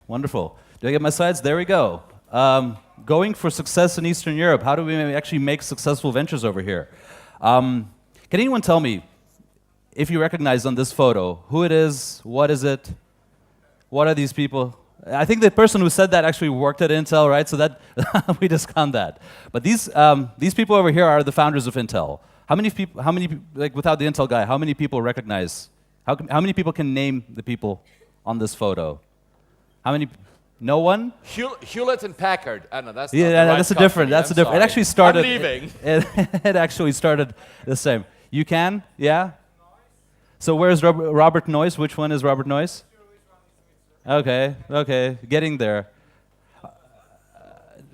Wonderful. Do I get my slides? There we go. Going for success in Eastern Europe. How do we actually make successful ventures over here? Can anyone tell me, if you recognize on this photo, who it is, what is it, what are these people? I think the person who said that actually worked at Intel, right? So that we discount that. But these people over here are the founders of Intel. How many people, like without the Intel guy, how many people recognize, how many people can name the people on this photo? How many? No one? Hewlett and Packard. I don't know, that's yeah, not the right that's a company. different. That's I'm a different. It sorry. actually started. I'm leaving. It actually started the same. You can? Yeah. So where's Robert Noyce? Which one is Robert Noyce? Okay, okay, getting there.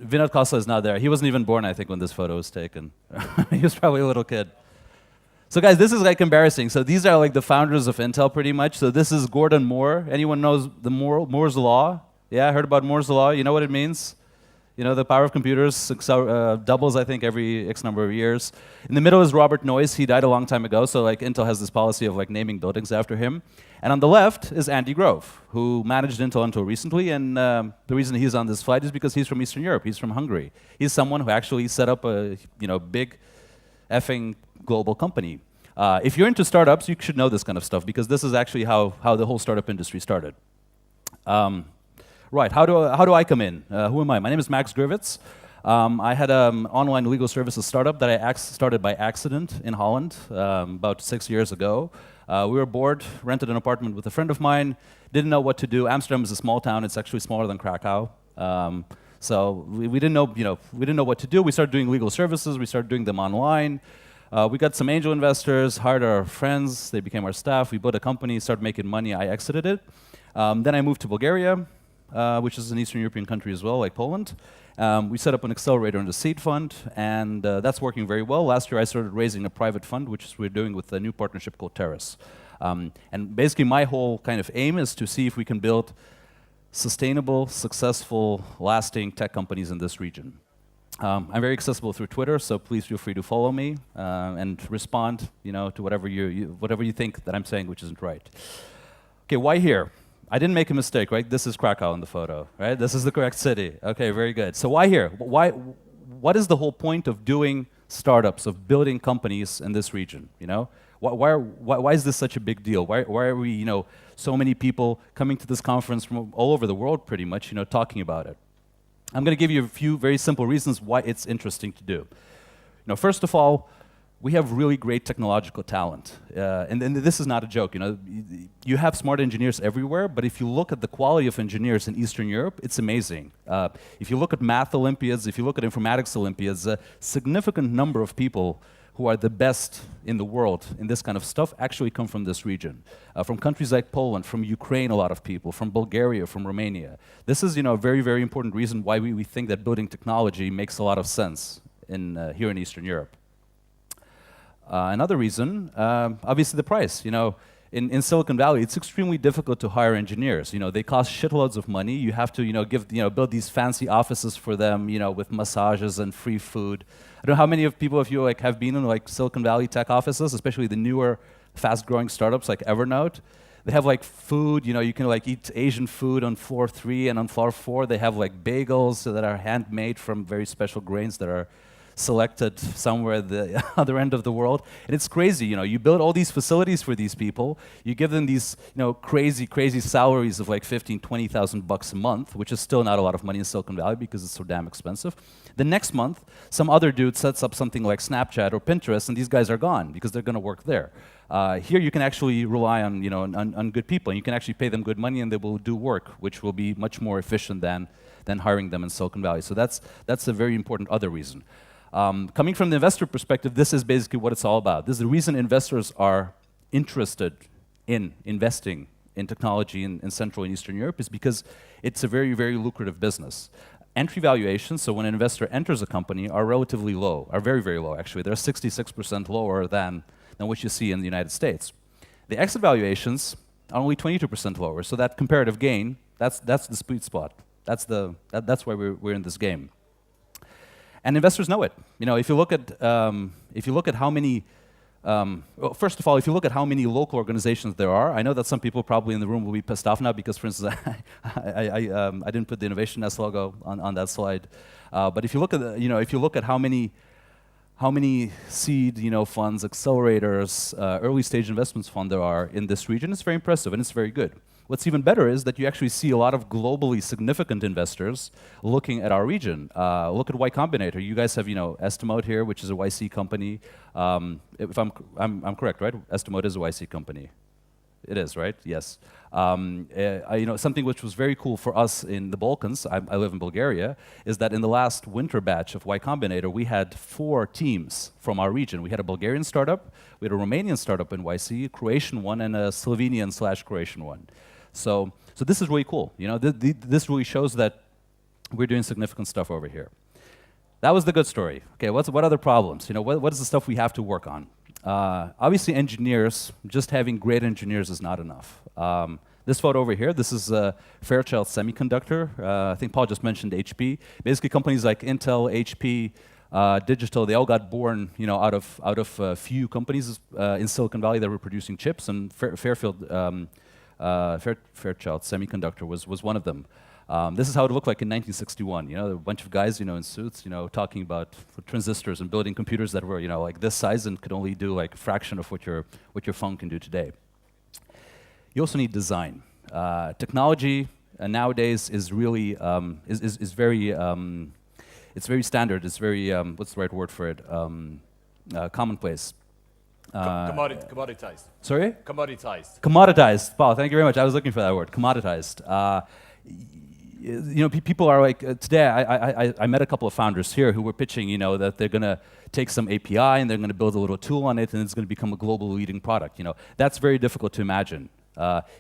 Vinod Khosla is not there. He wasn't even born, I think, when this photo was taken. He was probably a little kid. So guys, this is like embarrassing. So these are like the founders of Intel pretty much. So this is Gordon Moore. Anyone knows the Moore's Law? Yeah, heard about Moore's Law? You know what it means? You know, the power of computers doubles, I think, every X number of years. In the middle is Robert Noyce. He died a long time ago, so like Intel has this policy of like naming buildings after him. And on the left is Andy Grove, who managed Intel until recently. And the reason he's on this flight is because he's from Eastern Europe. He's from Hungary. He's someone who actually set up a big effing global company. If you're into startups, you should know this kind of stuff because this is actually how the whole startup industry started. Right, how do I come in? Who am I? My name is Max Gurvits. I had an online legal services startup that I started by accident in Holland about 6 years ago. We were bored, rented an apartment with a friend of mine, didn't know what to do. Amsterdam is a small town. It's actually smaller than Krakow. So we didn't know, we didn't know what to do. We started doing legal services. We started doing them online. We got some angel investors, hired our friends. They became our staff. We built a company, started making money. I exited it. Then I moved to Bulgaria, which is an Eastern European country as well, like Poland. We set up an accelerator and a seed fund, and that's working very well. Last year I started raising a private fund, which we're doing with a new partnership called Terrace. And basically my whole kind of aim is to see if we can build sustainable, successful, lasting tech companies in this region. I'm very accessible through Twitter, so please feel free to follow me and respond to whatever you think that I'm saying which isn't right. Okay, why here? I didn't make a mistake, right? This is Krakow in the photo, right? This is the correct city. Okay, very good. So why here? What is the whole point of doing startups, of building companies in this region? Why is this such a big deal? Why are we, so many people coming to this conference from all over the world, pretty much, talking about it? I'm going to give you a few very simple reasons why it's interesting to do. First of all, we have really great technological talent. And this is not a joke. You have smart engineers everywhere, but if you look at the quality of engineers in Eastern Europe, it's amazing. If you look at math Olympiads, if you look at informatics Olympiads, a significant number of people who are the best in the world in this kind of stuff actually come from this region. From countries like Poland, from Ukraine, a lot of people, from Bulgaria, from Romania. This is a very, very important reason why we think that building technology makes a lot of sense here in Eastern Europe. Another reason, obviously the price. In Silicon Valley, it's extremely difficult to hire engineers. They cost shitloads of money. You have to build these fancy offices for them, with massages and free food. I don't know how many of you have been in Silicon Valley tech offices, especially the newer, fast-growing startups like Evernote. They have food. You can eat Asian food on floor 3, and on floor 4 they have bagels that are handmade from very special grains that are selected somewhere at the other end of the world. And it's crazy, you build all these facilities for these people, you give them these, crazy salaries of $15,000, $20,000 a month, which is still not a lot of money in Silicon Valley because it's so damn expensive. The next month, some other dude sets up something like Snapchat or Pinterest, and these guys are gone because they're going to work there. Here you can actually rely on, on good people, and you can actually pay them good money and they will do work, which will be much more efficient than hiring them in Silicon Valley. So that's a very important other reason. Coming from the investor perspective, this is basically what it's all about. This is the reason investors are interested in investing in technology in Central and Eastern Europe is because it's a very, very lucrative business. Entry valuations, so when an investor enters a company, are relatively low, are very, very low actually. They're 66% lower than what you see in the United States. The exit valuations are only 22% lower, so that comparative gain, that's the sweet spot. That's why we're in this game. And investors know it. If you look at how many Well, first of all, if you look at how many local organizations there are, I know that some people probably in the room will be pissed off now because, for instance, I didn't put the Innovation Nest logo on that slide. But if you look at if you look at how many seed funds, accelerators, early stage investments fund there are in this region, it's very impressive and it's very good. What's even better is that you actually see a lot of globally significant investors looking at our region. Look at Y Combinator. You guys have, Estimate here, which is a YC company. If I'm correct, right? Estimate is a YC company. It is, right? Yes. Something which was very cool for us in the Balkans, I live in Bulgaria, is that in the last winter batch of Y Combinator, we had 4 teams from our region. We had a Bulgarian startup, we had a Romanian startup in YC, a Croatian one, and a Slovenian/Croatian one. So this is really cool. This really shows that we're doing significant stuff over here. That was the good story. Okay, what other problems? What is the stuff we have to work on? Obviously, engineers. Just having great engineers is not enough. This photo over here, this is Fairchild Semiconductor. I think Paul just mentioned HP. Basically, companies like Intel, HP, Digital, they all got born, out of a few companies in Silicon Valley that were producing chips, and Fairchild Semiconductor was one of them. This is how it looked like in 1961. A bunch of guys, in suits, talking about transistors and building computers that were, like this size and could only do like a fraction of what your phone can do today. You also need design. Technology nowadays is really is very it's very standard. It's very what's the right word for it? Commonplace. Commoditized. Sorry? Commoditized. Commoditized. Paul, thank you very much. I was looking for that word. Commoditized. People are like, today I met a couple of founders here who were pitching, that they're going to take some API and they're going to build a little tool on it and it's going to become a global leading product. That's very difficult to imagine.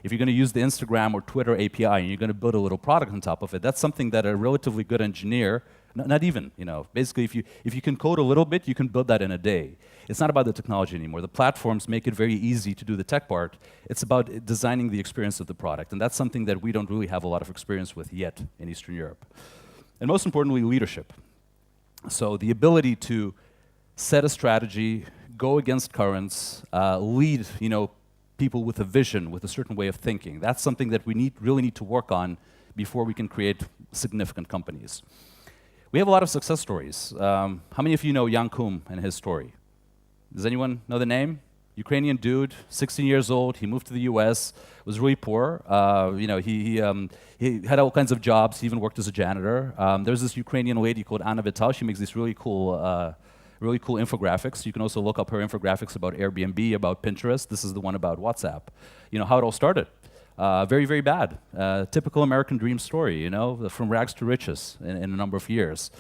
If you're going to use the Instagram or Twitter API and you're going to build a little product on top of it, that's something that a relatively good engineer, not even, basically if you can code a little bit, you can build that in a day. It's not about the technology anymore. The platforms make it very easy to do the tech part. It's about designing the experience of the product, and that's something that we don't really have a lot of experience with yet in Eastern Europe. And most importantly, leadership. So the ability to set a strategy, go against currents, lead, people with a vision, with a certain way of thinking. That's something that we really need to work on before we can create significant companies. We have a lot of success stories. How many of you know Jan Koum and his story? Does anyone know the name? Ukrainian dude, 16 years old. He moved to the U.S. Was really poor. He had all kinds of jobs. He even worked as a janitor. There's this Ukrainian lady called Anna Vital. She makes these really cool infographics. You can also look up her infographics about Airbnb, about Pinterest. This is the one about WhatsApp. How it all started. Very, very bad. Typical American dream story, from rags to riches in a number of years.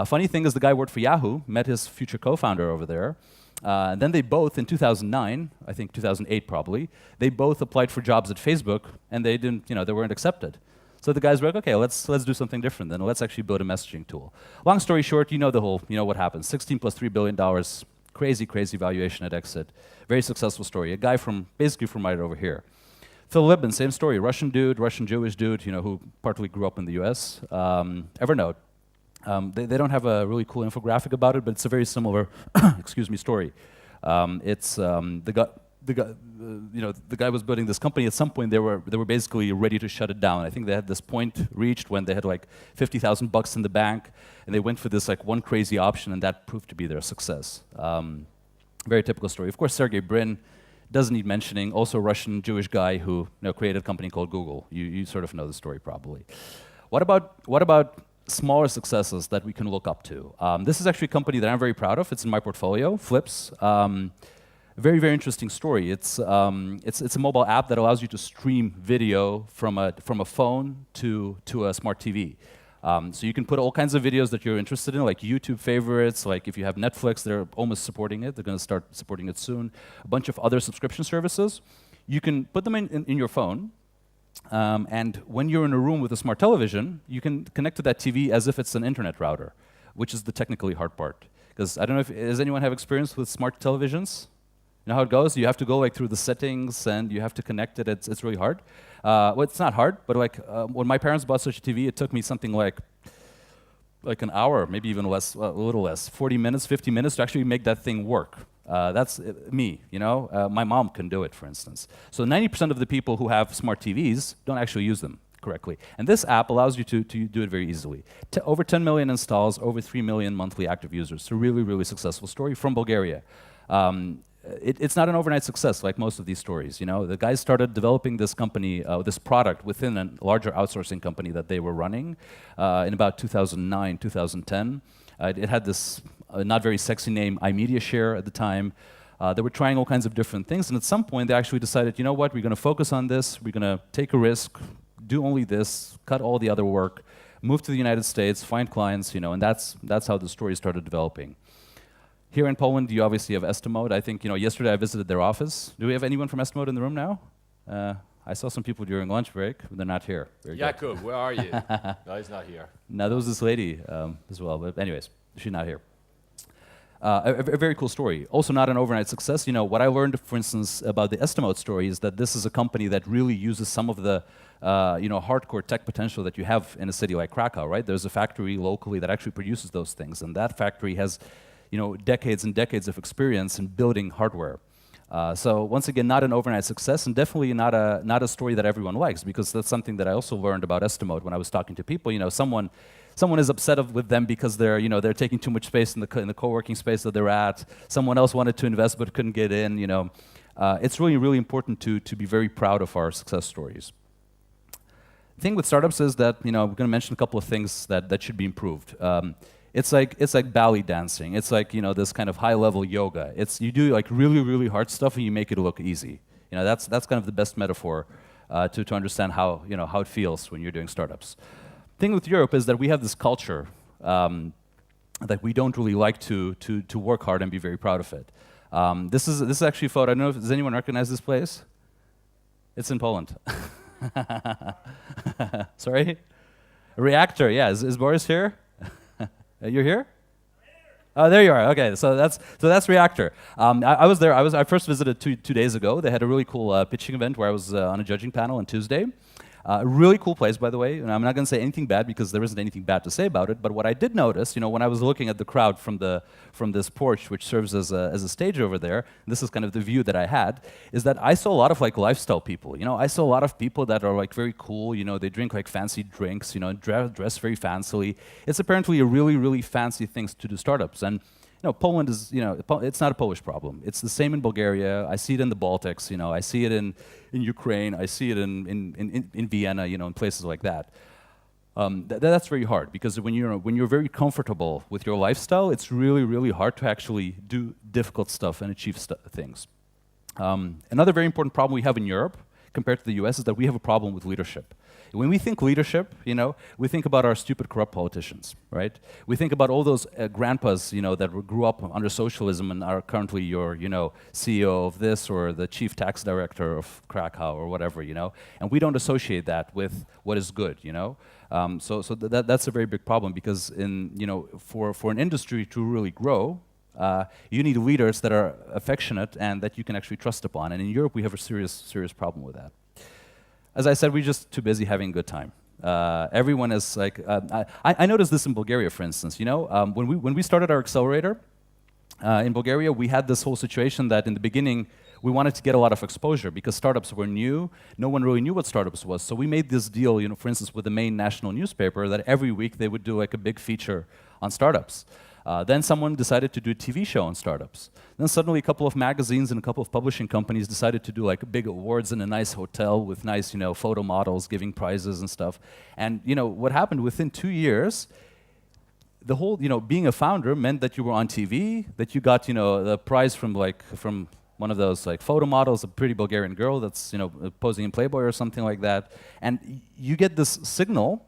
Funny thing is the guy worked for Yahoo, met his future co-founder over there. And then they both, in 2009, I think 2008 probably, they both applied for jobs at Facebook, and they didn't, they weren't accepted. So the guys were like, okay, let's do something different then. Let's actually build a messaging tool. Long story short, the whole, what happened. 16 plus $3 billion, crazy, crazy valuation at exit. Very successful story. A guy basically from right over here. Phil Libin, same story. Russian dude, Russian Jewish dude, who partly grew up in the US. Evernote. They don't have a really cool infographic about it, but it's a very similar, story. It's the guy was building this company. At some point, they were basically ready to shut it down. I think they had this point reached when they had like $50,000 in the bank, and they went for this like one crazy option, and that proved to be their success. Very typical story. Of course, Sergey Brin doesn't need mentioning. Also, a Russian Jewish guy who created a company called Google. You sort of know the story probably. What about smaller successes that we can look up to? This is actually a company that I'm very proud of. It's in my portfolio, Flips. Very, very interesting story. It's a mobile app that allows you to stream video from a phone to a smart TV. So you can put all kinds of videos that you're interested in, like YouTube favorites, like if you have Netflix, they're almost supporting it. They're going to start supporting it soon. A bunch of other subscription services. You can put them in your phone, and when you're in a room with a smart television, you can connect to that TV as if it's an internet router, which is the technically hard part. Because I don't know does anyone have experience with smart televisions? You know how it goes? You have to go like through the settings and you have to connect it. It's really hard. Well, it's not hard, but like when my parents bought such a TV, it took me something like an hour, maybe even less, a little less, 40 minutes, 50 minutes to actually make that thing work. That's me, you know? My mom can do it, for instance. So 90% of the people who have smart TVs don't actually use them correctly. And this app allows you to do it very easily. Over 10 million installs, over 3 million monthly active users. So really, really successful story from Bulgaria. It's not an overnight success like most of these stories. You know, the guys started developing this company, this product within a larger outsourcing company that they were running in about 2009, 2010. It had this not very sexy name, iMedia Share at the time. They were trying all kinds of different things, and at some point they actually decided, you know what, we're going to focus on this, we're going to take a risk, do only this, cut all the other work, move to the United States, find clients, you know, and that's how the story started developing. Here in Poland, you obviously have Estimode. I think, you know, yesterday I visited their office. Do we have anyone from Estimode in the room now? I saw some people during lunch break, but they're not here. Jakub, where are you? No, he's not here. No, there was this lady as well, but anyways, she's not here. A very cool story. Also not an overnight success. You know, what I learned, for instance, about the Estimode story is that this is a company that really uses some of the you know, hardcore tech potential that you have in a city like Krakow, right? There's a factory locally that actually produces those things, and that factory has, you know, decades and decades of experience in building hardware. So once again, not an overnight success, and definitely not a story that everyone likes, because that's something that I also learned about Estimode when I was talking to people. You know, someone is upset with them because they're taking too much space in the co-working space that they're at. Someone else wanted to invest but couldn't get in. You know, it's really, really important to be very proud of our success stories. The thing with startups is that, you know, we're going to mention a couple of things that should be improved. It's like ballet dancing. It's like, you know, this kind of high-level yoga. You do like really, really hard stuff and you make it look easy. You know, that's kind of the best metaphor to understand how, you know, how it feels when you're doing startups. Thing with Europe is that we have this culture that we don't really like to work hard and be very proud of it. This is actually a photo. I don't know if does anyone recognize this place? It's in Poland. Sorry? A reactor, yeah. Is Boris here? You're here? Oh, there you are. Okay, so that's Reactor. I was there. I first visited two days ago. They had a really cool pitching event where I was on a judging panel on Tuesday. Really cool place, by the way. And I'm not going to say anything bad because there isn't anything bad to say about it. But what I did notice, you know, when I was looking at the crowd from this porch, which serves as a stage over there, this is kind of the view that I had, is that I saw a lot of like lifestyle people. You know, I saw a lot of people that are like very cool. You know, they drink like fancy drinks. You know, dress very fancily. It's apparently a really, really fancy thing to do startups. And you know, Poland is, you know, it's not a Polish problem. It's the same in Bulgaria. I see it in the Baltics. You know, I see it in Ukraine. I see it in Vienna. You know, in places like that. That's very hard because when you're very comfortable with your lifestyle, it's really, really hard to actually do difficult stuff and achieve things. Another very important problem we have in Europe compared to the US is that we have a problem with leadership. When we think leadership, you know, we think about our stupid, corrupt politicians, right? We think about all those grandpas, you know, that grew up under socialism and are currently your, you know, CEO of this or the chief tax director of Krakow or whatever, you know. And we don't associate that with what is good, you know. So that's a very big problem because you know, for an industry to really grow, you need leaders that are affectionate and that you can actually trust upon. And in Europe, we have a serious problem with that. As I said, we're just too busy having a good time. Everyone is like, I noticed this in Bulgaria, for instance. You know, when we started our accelerator in Bulgaria, we had this whole situation that in the beginning, we wanted to get a lot of exposure because startups were new. No one really knew what startups was. So we made this deal, you know, for instance, with the main national newspaper that every week they would do like a big feature on startups. Then someone decided to do a TV show on startups. Then suddenly a couple of magazines and a couple of publishing companies decided to do like big awards in a nice hotel with nice, you know, photo models giving prizes and stuff. And you know what happened within 2 years, the whole, you know, being a founder meant that you were on TV, that you got, you know, the prize from one of those like photo models, a pretty Bulgarian girl that's, you know, posing in Playboy or something like that. And you get this signal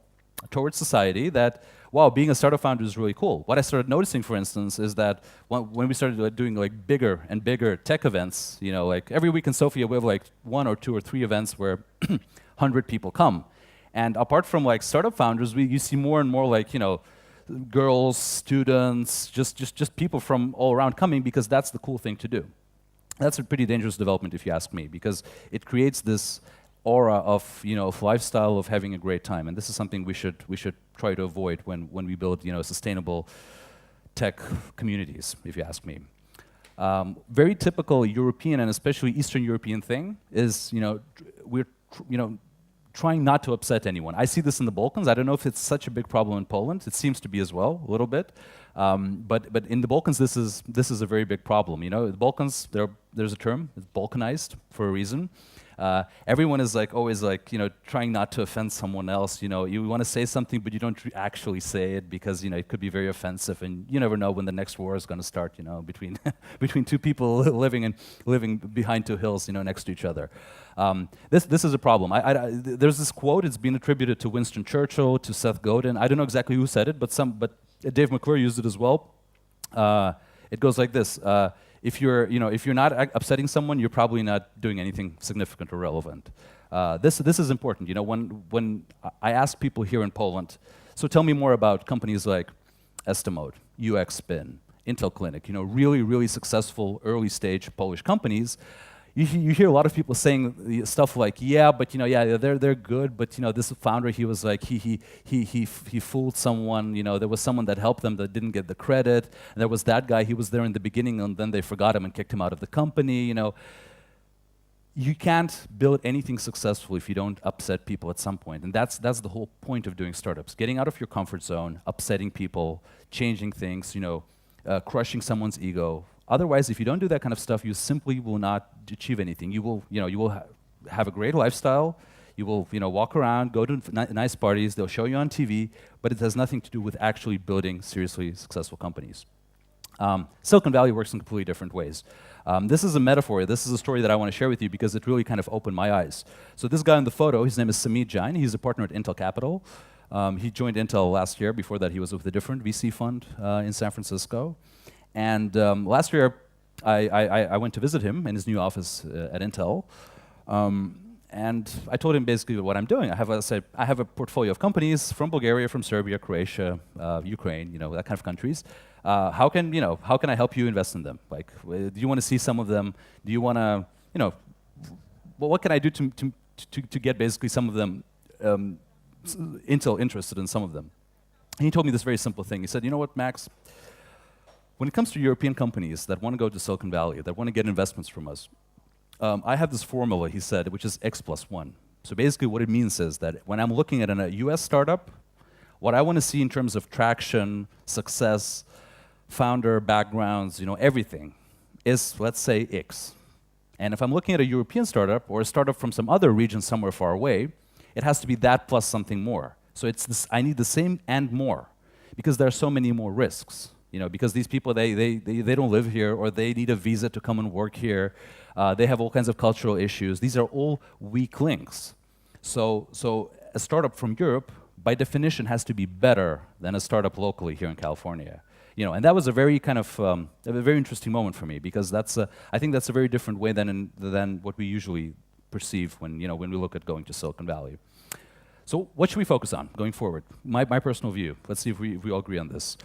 towards society that, wow, being a startup founder is really cool. What I started noticing, for instance, is that when we started doing like bigger and bigger tech events, you know, like every week in Sofia we have like 1 or 2 or 3 events where 100 people come. And apart from like startup founders, you see more and more like, you know, girls, students, just people from all around coming because that's the cool thing to do. That's a pretty dangerous development if you ask me, because it creates this aura of, you know, of lifestyle of having a great time, and this is something we should try to avoid when we build, you know, sustainable tech communities, if you ask me. Very typical European and especially Eastern European thing is, we're, trying not to upset anyone. I see this in the Balkans. I don't know if it's such a big problem in Poland. It seems to be as well, a little bit. But in the Balkans, this is a very big problem. The Balkans, there's a term, it's Balkanized for a reason. Everyone is always trying not to offend someone else. You want to say something, but you don't actually say it because it could be very offensive, and you never know when the next war is going to start. Between between two people living behind two hills, next to each other. This is a problem. There's this quote. It's been attributed to Winston Churchill, to Seth Godin. I don't know exactly who said it, but Dave McClure used it as well. It goes like this. If you're not upsetting someone, you're probably not doing anything significant or relevant. This is important. When I ask people here in Poland, so tell me more about companies like Estimode, UX Spin, Intel Clinic. Really successful early stage Polish companies. You hear a lot of people saying stuff like, yeah, but they're good, but this founder, he was he fooled someone. There was someone that helped them that didn't get the credit. And there was that guy, he was there in the beginning, and then they forgot him and kicked him out of the company. You can't build anything successful if you don't upset people at some point, and that's the whole point of doing startups: getting out of your comfort zone, upsetting people, changing things, crushing someone's ego. Otherwise, if you don't do that kind of stuff, you simply will not achieve anything. You will have a great lifestyle. You will, walk around, go to nice parties. They'll show you on TV, but it has nothing to do with actually building seriously successful companies. Silicon Valley works in completely different ways. This is a metaphor. This is a story that I want to share with you because it really kind of opened my eyes. So this guy in the photo, his name is Samit Jain. He's a partner at Intel Capital. He joined Intel last year. Before that, he was with a different VC fund in San Francisco. And last year, I went to visit him in his new office at Intel, and I told him basically what I'm doing. I have a portfolio of companies from Bulgaria, from Serbia, Croatia, Ukraine, that kind of countries. How can I help you invest in them? Do you want to see some of them? Do you want to, what can I do to get basically some of them, Intel interested in some of them? And he told me this very simple thing. He said, you know what, Max? When it comes to European companies that want to go to Silicon Valley, that want to get investments from us, I have this formula, he said, which is X+1. So basically what it means is that when I'm looking at a US startup, what I want to see in terms of traction, success, founder, backgrounds, everything, is, let's say, X. And if I'm looking at a European startup or a startup from some other region somewhere far away, it has to be that plus something more. So I need the same and more, because there are so many more risks. Because these people, they don't live here, or they need a visa to come and work here. They have all kinds of cultural issues. These are all weak links. So a startup from Europe, by definition, has to be better than a startup locally here in California. And that was a very kind of a very interesting moment for me, because I think that's a very different way than what we usually perceive when we look at going to Silicon Valley. So what should we focus on going forward? My personal view. Let's see if we all agree on this.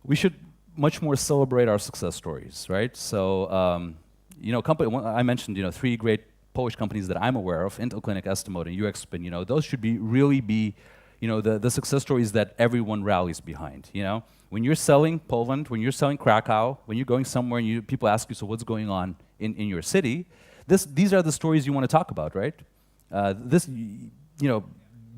We should much more celebrate our success stories, right? So, I mentioned, 3 great Polish companies that I'm aware of: Intel Clinic, Estimode, and UX Spin. Those should really be, the success stories that everyone rallies behind. When you're selling Poland, when you're selling Krakow, when you're going somewhere and people ask you, so what's going on in your city? These are the stories you want to talk about, right?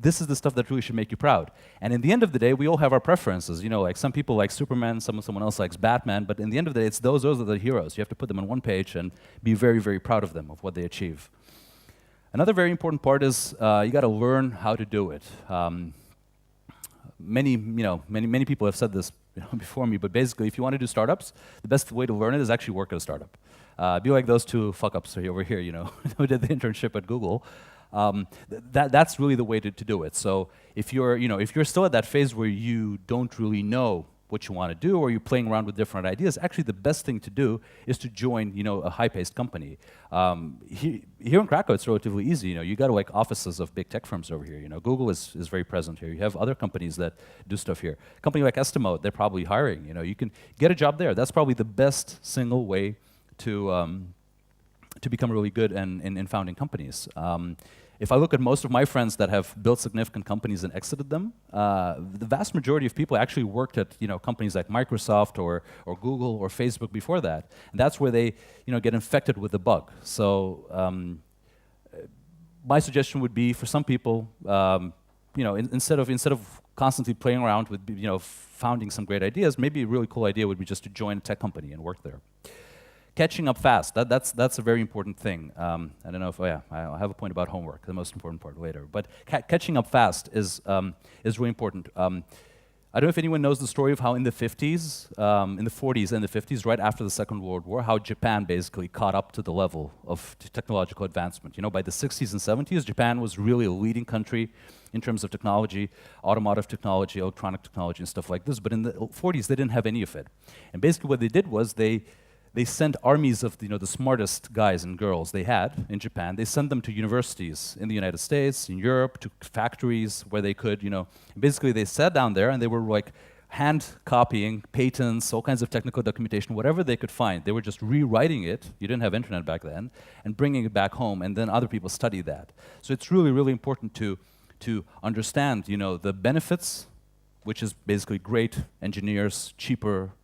This is the stuff that really should make you proud. And in the end of the day, we all have our preferences. Like some people like Superman, someone else likes Batman, but in the end of the day, it's those are the heroes. You have to put them on one page and be very, very proud of them, of what they achieve. Another very important part is you got to learn how to do it. Many people have said this before me, but basically, if you want to do startups, the best way to learn it is actually work at a startup. Be like those 2 fuck-ups over here, who did the internship at Google. That's really the way to do it. So if you're still at that phase where you don't really know what you want to do, or you're playing around with different ideas, actually the best thing to do is to join a high-paced company. Here in Krakow, it's relatively easy. You got offices of big tech firms over here. Google is very present here. You have other companies that do stuff here. A company like Estimode, they're probably hiring. You can get a job there. That's probably the best single way to become really good in founding companies. if I look at most of my friends that have built significant companies and exited them, the vast majority of people actually worked at companies like Microsoft or Google or Facebook before that. And that's where they get infected with the bug. So my suggestion would be for some people, instead of constantly playing around with founding some great ideas, maybe a really cool idea would be just to join a tech company and work there. Catching up fast, that's a very important thing. I don't know if, I'll have a point about homework, the most important part later. But catching up fast is really important. I don't know if anyone knows the story of how in the 50s, in the 40s and the 50s, right after the Second World War, how Japan basically caught up to the level of technological advancement. By the 60s and 70s, Japan was really a leading country in terms of technology, automotive technology, electronic technology, and stuff like this. But in the 40s, they didn't have any of it. And basically what they did was they sent armies of the smartest guys and girls they had in Japan. They sent them to universities in the United States, in Europe, to factories where they could, basically they sat down there and they were like hand copying patents, all kinds of technical documentation, whatever they could find. They were just rewriting it. You didn't have internet back then, and bringing it back home, and then other people study that. So it's really, really important to understand, the benefits, which is basically great engineers,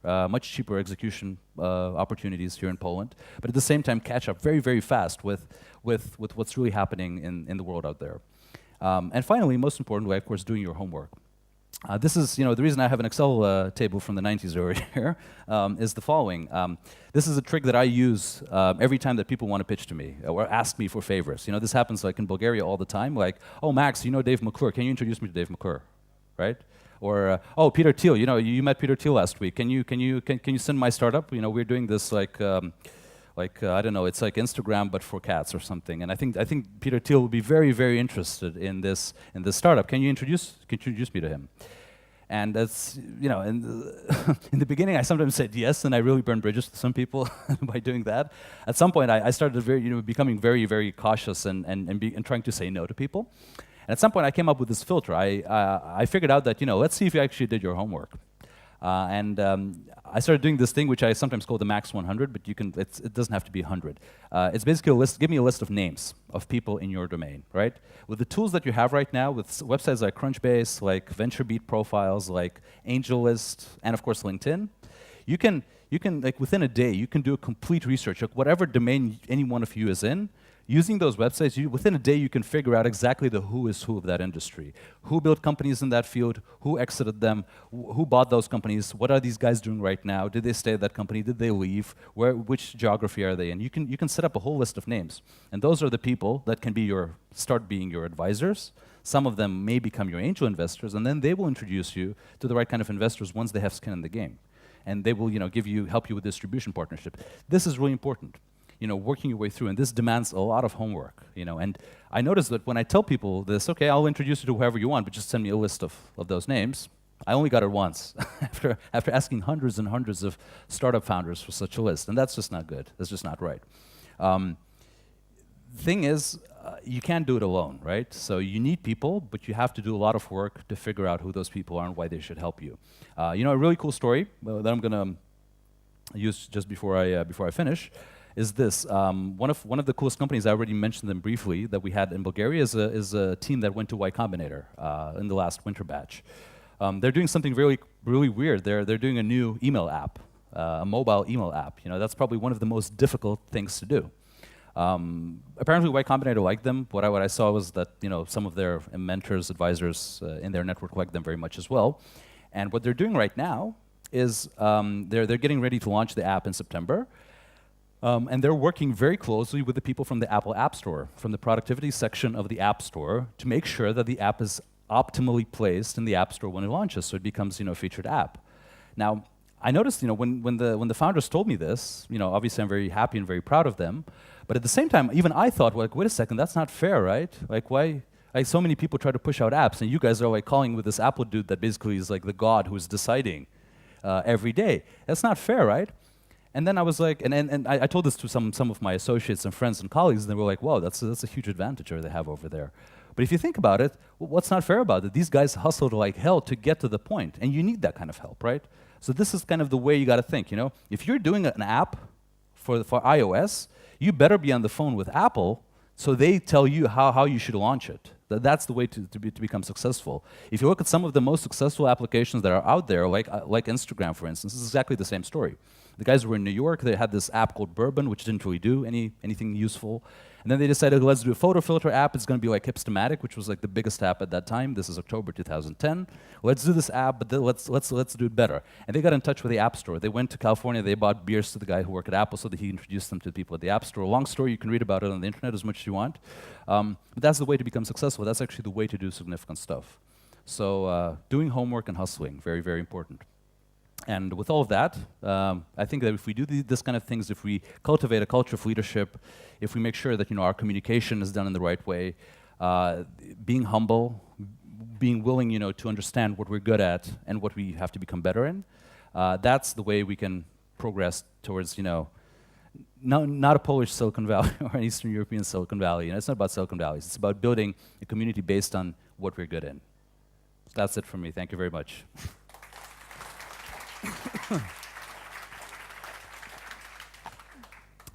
much cheaper execution opportunities here in Poland, but at the same time catch up very, very fast with what's really happening in the world out there. And finally, most importantly, of course, doing your homework. This is, the reason I have an Excel table from the 90s over here is the following. This is a trick that I use every time that people want to pitch to me or ask me for favors. This happens like in Bulgaria all the time. Like, oh, Max, Dave McClure. Can you introduce me to Dave McClure, right? Or oh, Peter Thiel. You met Peter Thiel last week. Can you send my startup? We're doing this like I don't know. It's like Instagram but for cats or something. And I think Peter Thiel will be very, very interested in this startup. Can you introduce me to him? And that's in the beginning I sometimes said yes, and I really burned bridges with some people by doing that. At some point I started becoming very, very cautious and trying to say no to people. And at some point, I came up with this filter. I figured out that, let's see if you actually did your homework. I started doing this thing, which I sometimes call the Max 100, but it doesn't have to be 100. It's basically a list. Give me a list of names of people in your domain, right? With the tools that you have right now, with websites like Crunchbase, like VentureBeat profiles, like AngelList, and of course LinkedIn, you can like within a day, you can do a complete research of whatever domain any one of you is in. Using those websites, within a day you can figure out exactly the who is who of that industry. Who built companies in that field, who exited them, who bought those companies, what are these guys doing right now, did they stay at that company, did they leave, which geography are they in. You can set up a whole list of names. And those are the people that can start being your advisors. Some of them may become your angel investors, and then they will introduce you to the right kind of investors once they have skin in the game. And they will help you with distribution partnership. This is really important. Working your way through, and this demands a lot of homework, and I noticed that when I tell people this, okay, I'll introduce you to whoever you want, but just send me a list of those names, I only got it once, after asking hundreds and hundreds of startup founders for such a list, and that's just not good, that's just not right. Thing is, you can't do it alone, right? So you need people, but you have to do a lot of work to figure out who those people are and why they should help you. A really cool story that I'm gonna use just before I finish, is this. One of the coolest companies, I already mentioned them briefly, that we had in Bulgaria is a team that went to Y Combinator in the last winter batch. They're doing something really, really weird. They're doing a new email app, a mobile email app. That's probably one of the most difficult things to do. Apparently Y Combinator liked them. What I saw was that some of their mentors, advisors in their network liked them very much as well. And what they're doing right now is they're getting ready to launch the app in September. And they're working very closely with the people from the Apple App Store, from the productivity section of the App Store, to make sure that the app is optimally placed in the App Store when it launches, so it becomes a featured app. Now, I noticed when the founders told me this, obviously I'm very happy and very proud of them, but at the same time, even I thought, like, wait a second, that's not fair, right? Like, why? Like, so many people try to push out apps, and you guys are like calling with this Apple dude that basically is like the god who's deciding every day. That's not fair, right? And then I was like, and I told this to some of my associates and friends and colleagues, and they were like, "Whoa, that's a huge advantage they have over there." But if you think about it, what's not fair about it? These guys hustled like hell to get to the point, and you need that kind of help, right? So this is kind of the way you got to think. If you're doing an app for iOS, you better be on the phone with Apple So they tell you how you should launch it. That's the way to become successful. If you look at some of the most successful applications that are out there, like Instagram, for instance, it's exactly the same story. The guys were in New York. They had this app called Bourbon, which didn't really do anything useful. And then they decided, let's do a photo filter app. It's going to be like Hipstamatic, which was like the biggest app at that time. This is October 2010. Let's do this app, but let's do it better. And they got in touch with the App Store. They went to California. They bought beers to the guy who worked at Apple so that he introduced them to the people at the App Store. Long story. You can read about it on the internet as much as you want. But that's the way to become successful. That's actually the way to do significant stuff. So doing homework and hustling, very, very important. And with all of that, I think that if we do this kind of things, if we cultivate a culture of leadership, if we make sure that our communication is done in the right way, being humble, being willing to understand what we're good at and what we have to become better in, that's the way we can progress towards not a Polish Silicon Valley or an Eastern European Silicon Valley. It's not about Silicon Valleys. It's about building a community based on what we're good in. So that's it from me. Thank you very much.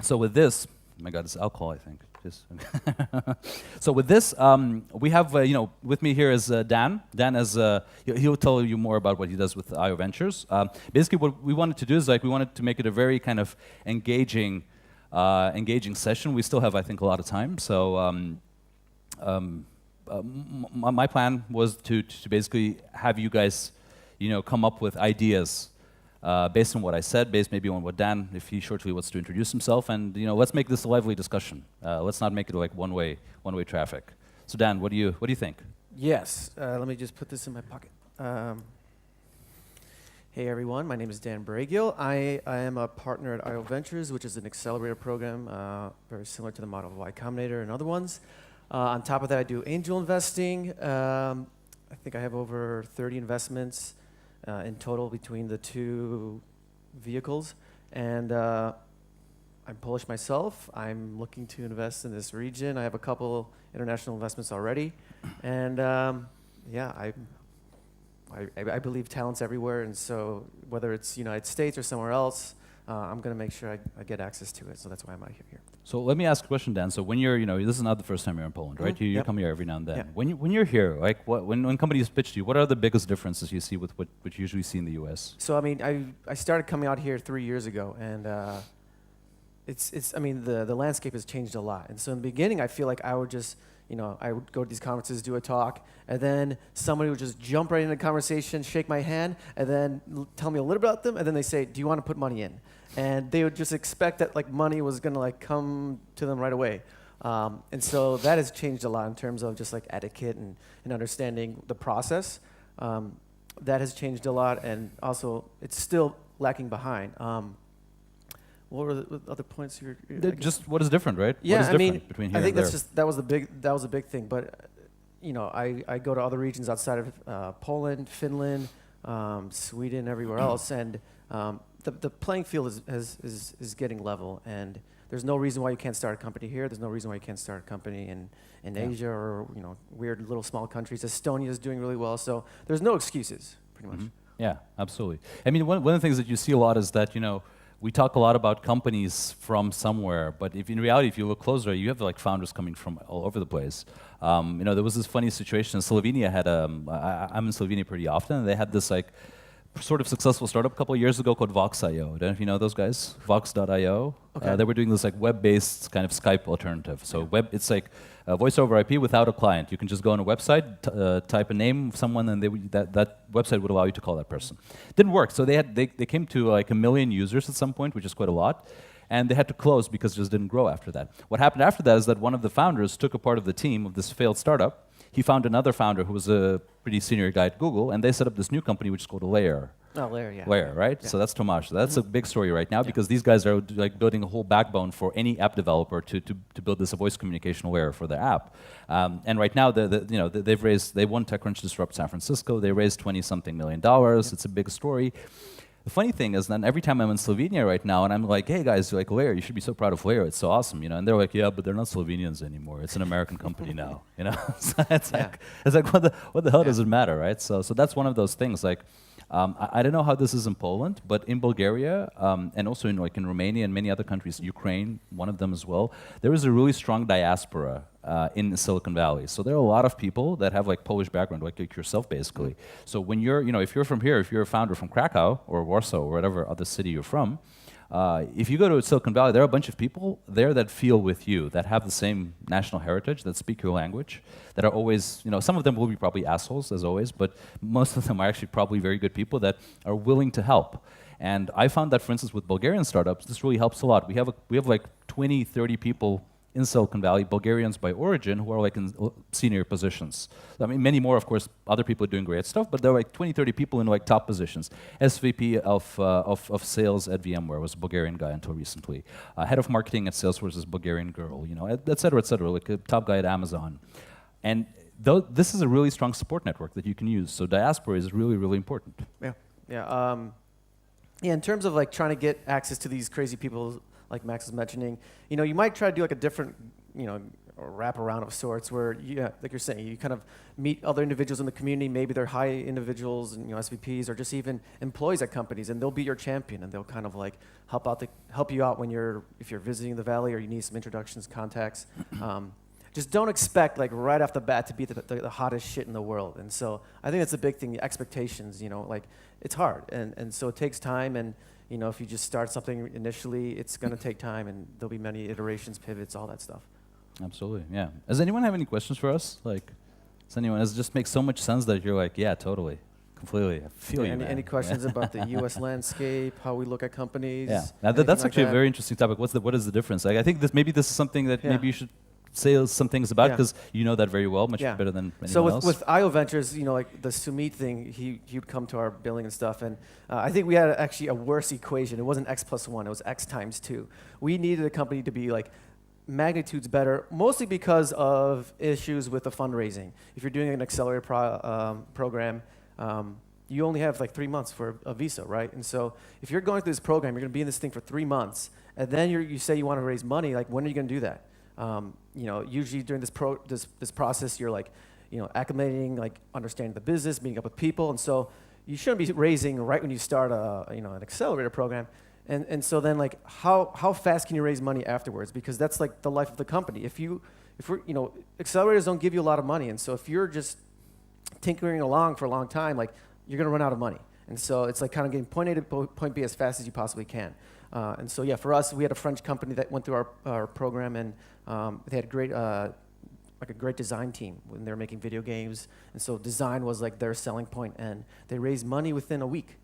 So with this, oh my God, it's alcohol, I think. So with this, we have, with me here is Dan. Dan is, he'll tell you more about what he does with IO Ventures. Basically, what we wanted to do is we wanted to make it a very kind of engaging session. We still have, I think, a lot of time. So my plan was to basically have you guys, come up with ideas based on what I said, based maybe on what Dan, if he shortly wants to introduce himself, and let's make this a lively discussion. Let's not make it like one-way traffic. So Dan, what do you think? Yes. Let me just put this in my pocket. Hey everyone, my name is D.Bragiel. I am a partner at IO Ventures, which is an accelerator program very similar to the model of Y Combinator and other ones. On top of that, I do angel investing. I think I have over 30 investments in total between the two vehicles. And I'm Polish myself. I'm looking to invest in this region. I have a couple international investments already. And yeah, I believe talent's everywhere. And so whether it's United States or somewhere else, I'm going to make sure I get access to it. So that's why I'm out here. So let me ask a question, Dan. So when you're, this is not the first time you're in Poland, right? You come here every now and then. Yep. When you're here, when companies pitch to you, what are the biggest differences you see with what you usually see in the U.S.? So I mean, I started coming out here 3 years ago, and the landscape has changed a lot. And so in the beginning, I feel like I would just, I would go to these conferences, do a talk, and then somebody would just jump right into the conversation, shake my hand, and then tell me a little bit about them, and then they say, "Do you want to put money in?" And they would just expect that money was going to come to them right away. And so that has changed a lot in terms of just etiquette and understanding the process. That has changed a lot, and also it's still lacking behind. What were the other points you're just what is different, right? Yeah, what is different between here I think and that's there? that was a big thing. But I go to other regions outside of Poland, Finland, Sweden, everywhere else, and the playing field is getting level, and there's no reason why you can't start a company here. There's no reason why you can't start a company in Asia or weird little small countries. Estonia is doing really well, so there's no excuses, pretty much. Yeah, absolutely. I mean, one of the things that you see a lot is that we talk a lot about companies from somewhere, but in reality, if you look closer, you have founders coming from all over the place. There was this funny situation. Slovenia had I'm in Slovenia pretty often, and they had this sort of successful startup a couple of years ago called Vox.io. I don't know if you know those guys, Vox.io. Okay. They were doing this web-based kind of Skype alternative. So it's voice over IP without a client. You can just go on a website, type a name of someone, and that website would allow you to call that person. Didn't work. So they came to 1 million users at some point, which is quite a lot. And they had to close because it just didn't grow after that. What happened after that is that one of the founders took a part of the team of this failed startup. He found another founder who was a pretty senior guy at Google, and they set up this new company which is called Layer. Oh, Layer, yeah. Layer, right? Yeah. So that's Tomasz. So that's a big story right now because these guys are building a whole backbone for any app developer to build this voice communication layer for their app. And right now, they won TechCrunch Disrupt San Francisco. They raised $20-something million. It's a big story. The funny thing is that every time I'm in Slovenia right now, and I'm like, "Hey guys, Layer, you should be so proud of Layer. It's so awesome," and they're like, "Yeah, but they're not Slovenians anymore. It's an American company now." So it's like what the hell does it matter, right? So that's one of those things. I don't know how this is in Poland, but in Bulgaria and also in like in Romania and many other countries, Ukraine, one of them as well, there is a really strong diaspora in Silicon Valley. So there are a lot of people that have like Polish background, like yourself basically. So when you're, if you're from here, if you're a founder from Krakow or Warsaw or whatever other city you're from, if you go to Silicon Valley, there are a bunch of people there that feel with you, that have the same national heritage, that speak your language, that are always, some of them will be probably assholes as always, but most of them are actually probably very good people that are willing to help. And I found that, for instance, with Bulgarian startups, this really helps a lot. We have like 20, 30 people in Silicon Valley, Bulgarians by origin, who are like in senior positions. I mean, many more, of course, other people are doing great stuff, but there are like 20, 30 people in like top positions. SVP of sales at VMware was a Bulgarian guy until recently. Head of marketing at Salesforce is a Bulgarian girl, et cetera, like a top guy at Amazon. And this is a really strong support network that you can use. So diaspora is really, really important. Yeah, in terms of like trying to get access to these crazy people, like Max was mentioning, you might try to do like a different, wraparound of sorts where, like you're saying, you kind of meet other individuals in the community. Maybe they're high individuals and SVPs or just even employees at companies, and they'll be your champion, and they'll kind of like help you out if you're visiting the valley or you need some introductions, contacts. Just don't expect like right off the bat to be the hottest shit in the world. And so I think that's a big thing. The expectations, like it's hard, and so it takes time. And if you just start something initially, it's going to take time, and there'll be many iterations, pivots, all that stuff. Absolutely, yeah. Does anyone have any questions for us? Like, does it just make so much sense that you're like, yeah, totally, completely, I feel you, man. Any questions about the U.S. landscape, how we look at companies? Yeah, now that's actually a very interesting topic. What is the difference? Like, I think maybe this is something that maybe you should say some things about, because you know that very well, much better than anyone else. So with IO Ventures, like the Sumit thing, he would come to our billing and stuff, and I think we had actually a worse equation. It wasn't X+1, it was X times 2. We needed a company to be like magnitudes better, mostly because of issues with the fundraising. If you're doing an accelerator program, you only have like 3 months for a visa, right? And so if you're going through this program, you're going to be in this thing for 3 months, and then you say you want to raise money, like when are you going to do that? Usually during this process, you're like, acclimating, like understanding the business, meeting up with people, and so you shouldn't be raising right when you start an accelerator program. And so then like how fast can you raise money afterwards? Because that's like the life of the company. If we're accelerators don't give you a lot of money, and so if you're just tinkering along for a long time, like you're gonna run out of money. And so it's like kind of getting point A to point B as fast as you possibly can. And so yeah, for us, we had a French company that went through our program, and they had a great design team when they were making video games. And so design was like their selling point, and they raised money within a week.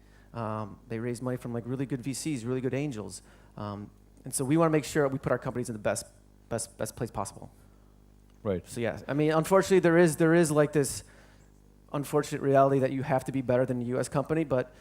They raised money from like really good VCs, really good angels. And so we want to make sure we put our companies in the best place possible. Right. So yeah, I mean, unfortunately, there is like this unfortunate reality that you have to be better than a U.S. company, but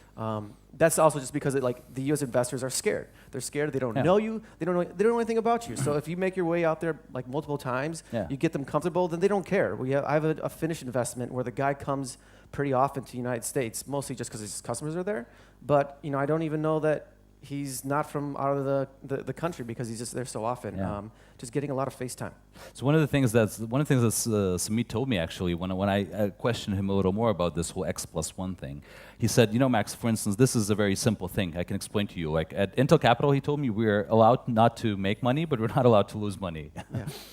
that's also just because the U.S. investors are scared. They're scared. They don't know you. They don't know anything about you. So if you make your way out there like multiple times, you get them comfortable, then they don't care. I have a Finnish investment where the guy comes pretty often to the United States, mostly just because his customers are there. But I don't even know that he's not from out of the country because he's just there so often. Just getting a lot of FaceTime. So one of the things that Sumit told me actually when I questioned him a little more about this whole X+1 thing, he said, Max, for instance, this is a very simple thing I can explain to you. Like at Intel Capital, he told me we're allowed not to make money, but we're not allowed to lose money,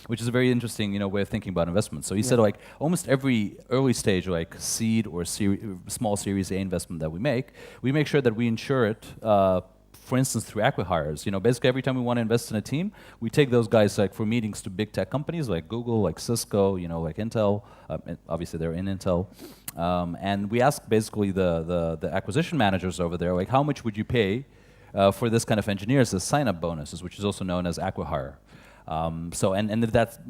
which is a very interesting way of thinking about investment. So he said like almost every early stage, like seed or small Series A investment that we make sure that we insure it. For instance, through acqui-hires, basically every time we want to invest in a team, we take those guys like for meetings to big tech companies like Google, like Cisco, like Intel. Obviously, they're in Intel, and we ask basically the acquisition managers over there, like, how much would you pay for this kind of engineers as sign-up bonuses, which is also known as acqui-hire. And if that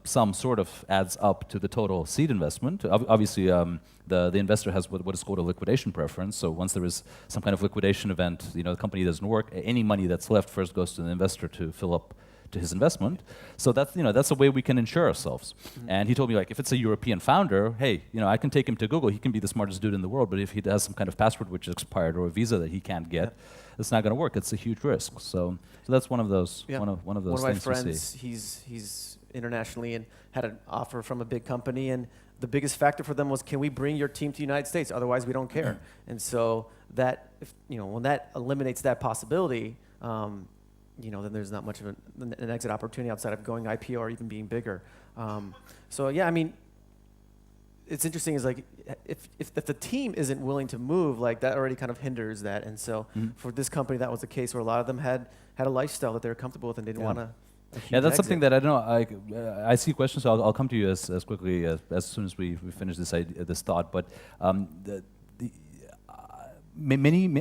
sum sort of adds up to the total seed investment, obviously the investor has what is called a liquidation preference. So once there is some kind of liquidation event, the company doesn't work, any money that's left first goes to the investor to fill up to his investment. So that's a way we can insure ourselves. And he told me, like, if it's a European founder, hey, I can take him to Google, he can be the smartest dude in the world, but if he has some kind of password which is expired or a visa that he can't get, it's not going to work. It's a huge risk. So that's one of those one of those things. One of my friends, he's internationally and had an offer from a big company, and the biggest factor for them was, can we bring your team to the United States? Otherwise, we don't care. And so that, if, when that eliminates that possibility, then there's not much of an exit opportunity outside of going IPO or even being bigger. So yeah, I mean, it's interesting is like, if the team isn't willing to move, like that already kind of hinders that. And so for this company, that was the case where a lot of them had a lifestyle that they were comfortable with and didn't want to. Yeah, that's something that I don't know. I see questions, so I'll come to you as quickly as soon as we finish this thought. But I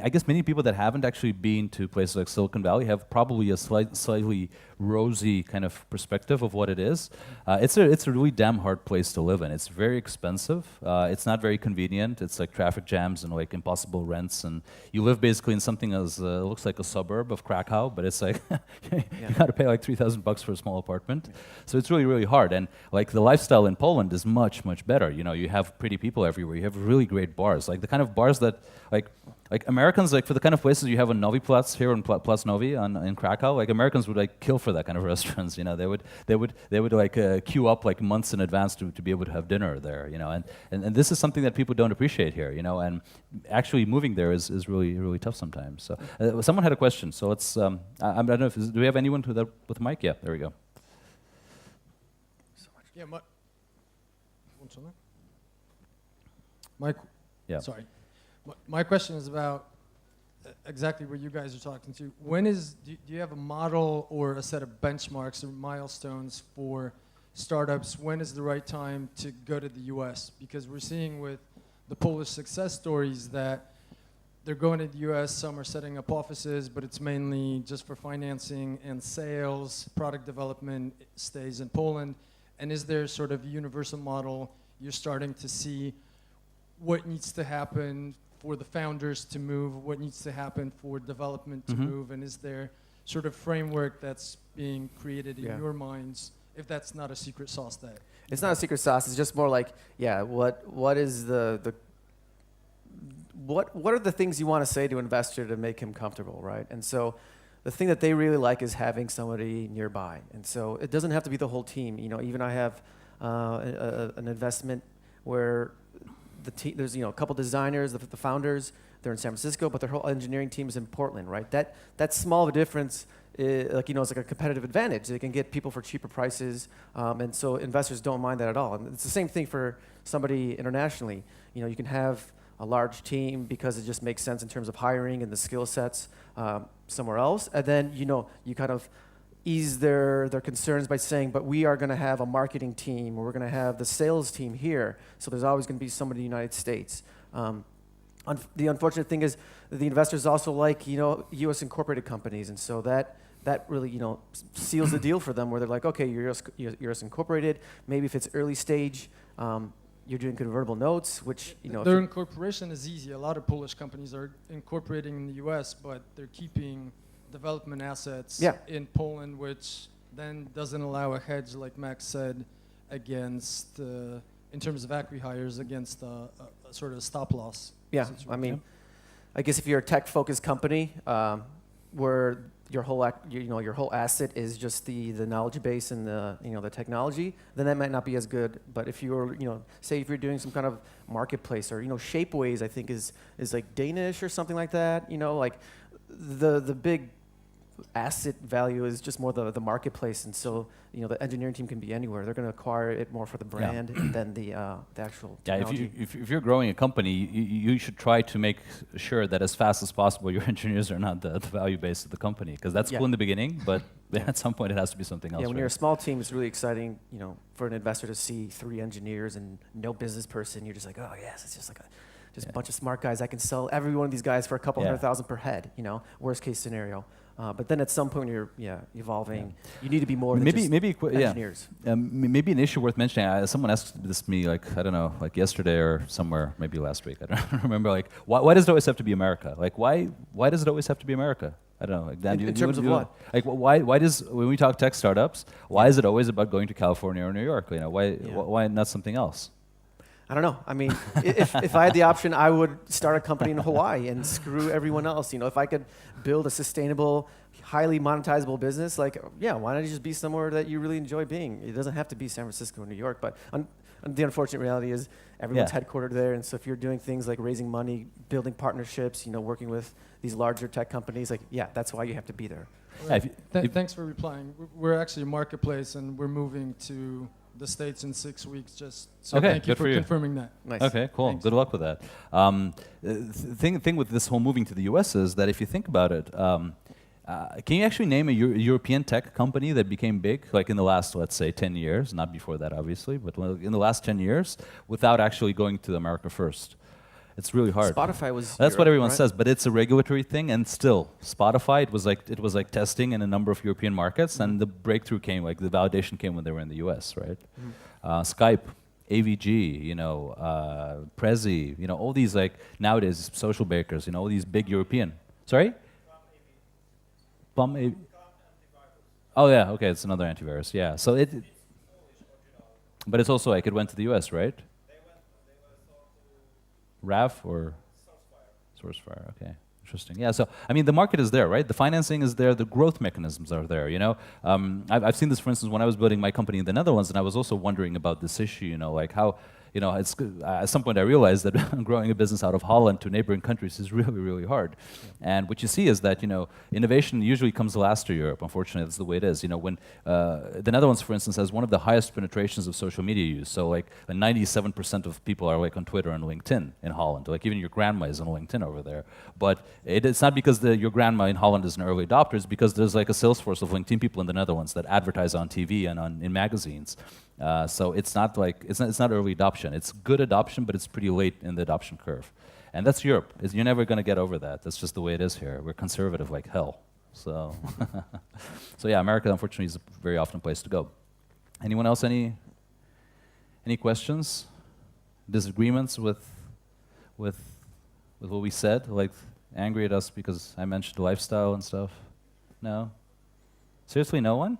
guess many people that haven't actually been to places like Silicon Valley have probably a slightly rosy kind of perspective of what it is. It's a really damn hard place to live in. It's very expensive. It's not very convenient. It's like traffic jams and like impossible rents, and you live basically in something as looks like a suburb of Krakow, but it's like you got to pay like $3,000 for a small apartment. So it's really hard. And like the lifestyle in Poland is much better. You have pretty people everywhere. You have really great bars, like the kind of bars that like Americans, like for the kind of places you have on Novi Platz here on Platz Novi in Krakow, like Americans would like kill for that kind of restaurants. They would like queue up like months in advance to be able to have dinner there. And this is something that people don't appreciate here. And actually moving there is really tough sometimes. So someone had a question. So let's I don't know if do we have anyone with a mic? Yeah, there we go. Yeah, Mike. Yeah. Sorry. My question is about exactly what you guys are talking to. Do you have a model or a set of benchmarks or milestones for startups? When is the right time to go to the US? Because we're seeing with the Polish success stories that they're going to the US, some are setting up offices, but it's mainly just for financing and sales. Product development stays in Poland. And is there sort of a universal model you're starting to see what needs to happen for the founders to move, what needs to happen for development to move, and is there sort of framework that's being created in your minds, if that's not a secret sauce that... It's not a secret sauce, it's just more like, what is what are the things you want to say to an investor to make him comfortable, right? And so the thing that they really like is having somebody nearby. And so it doesn't have to be the whole team. Even I have an investment where there's a couple designers, the founders, they're in San Francisco, but their whole engineering team is in Portland, right? That small of a difference, it's like a competitive advantage. They can get people for cheaper prices, and so investors don't mind that at all. And it's the same thing for somebody internationally. You can have a large team because it just makes sense in terms of hiring and the skill sets somewhere else, and then you kind of ease their concerns by saying, but we are going to have a marketing team, or we're going to have the sales team here, so there's always going to be somebody in the United States. The unfortunate thing is the investors also like U.S. incorporated companies, and so that really seals the deal for them, where they're like, okay, you're U.S. incorporated. Maybe if it's early stage, you're doing convertible notes, which their incorporation is easy. A lot of Polish companies are incorporating in the U.S., but they're keeping development assets in Poland, which then doesn't allow a hedge, like Max said, against, in terms of acqui-hires, against a sort of stop loss. Yeah, I mean, I guess if you're a tech-focused company where your whole asset is just the knowledge base and the technology, then that might not be as good. But if you're say if you're doing some kind of marketplace, or Shapeways, I think is like Danish or something like that. Like the big asset value is just more the marketplace, and so the engineering team can be anywhere. They're going to acquire it more for the brand than the actual technology. If you're growing a company, you should try to make sure that as fast as possible your engineers are not the value base of the company, because that's cool in the beginning, but at some point it has to be something else. Yeah, when you're a small team, it's really exciting, for an investor to see 3 engineers and no business person. You're just like, oh yes, it's just like a bunch of smart guys. I can sell every one of these guys for a couple $100,000 per head. Worst case scenario. But then at some point when you're evolving, you need to be more than just engineers. Maybe an issue worth mentioning. Someone asked this me I don't know, like yesterday or somewhere, maybe last week. I don't remember. Like, why does it always have to be America? Like, why does it always have to be America? I don't know. Like, Dan, in terms of what? Like, why does, when we talk tech startups, why is it always about going to California or New York? Why not something else? I don't know. I mean, if I had the option, I would start a company in Hawaii and screw everyone else. If I could build a sustainable, highly monetizable business, why not you just be somewhere that you really enjoy being? It doesn't have to be San Francisco or New York, but the unfortunate reality is everyone's Yeah. headquartered there, and so if you're doing things like raising money, building partnerships, working with these larger tech companies, like, yeah, that's why you have to be there. Yeah, if you- Thanks for replying. We're actually a marketplace, and we're moving to the States in 6 weeks. Just so Okay, thank you good for you. confirming that. Nice. Okay, cool. Thanks. Good luck with that. Thing with this whole moving to the US is that if you think about it, can you actually name a European tech company that became big, like in the last, let's say, 10 years, not before that, obviously, but in the last 10 years, without actually going to America first? It's really hard. Spotify was. That's what Europe, everyone right? says, but it's a regulatory thing, and still, Spotify, it was like testing in a number of European markets, and the breakthrough came, like the validation came when they were in the US, right? Skype, AVG, Prezi, all these like nowadays social bakers, all these big European. Sorry? Plum. Oh yeah, okay, it's another antivirus. Yeah, so but it's also like it went to the US, right? RAF or SourceFire? Okay, interesting. Yeah, so I mean, the market is there, right? The financing is there. The growth mechanisms are there. I've seen this, for instance, when I was building my company in the Netherlands, and I was also wondering about this issue. Like how. It's at some point I realized that growing a business out of Holland to neighboring countries is really, really hard. And what you see is that innovation usually comes last to Europe. Unfortunately, that's the way it is. When the Netherlands, for instance, has one of the highest penetrations of social media use. So like 97% of people are like on Twitter and LinkedIn in Holland. Like even your grandma is on LinkedIn over there. But it's not because your grandma in Holland is an early adopter. It's because there's like a sales force of LinkedIn people in the Netherlands that advertise on TV and in magazines. So it's not like it's not early adoption. It's good adoption, but it's pretty late in the adoption curve, and that's Europe. You're never going to get over that. That's just the way it is here. We're conservative like hell. So, so yeah, America unfortunately is a very often place to go. Anyone else? Any questions? Disagreements with what we said? Like angry at us because I mentioned lifestyle and stuff? No. Seriously, no one?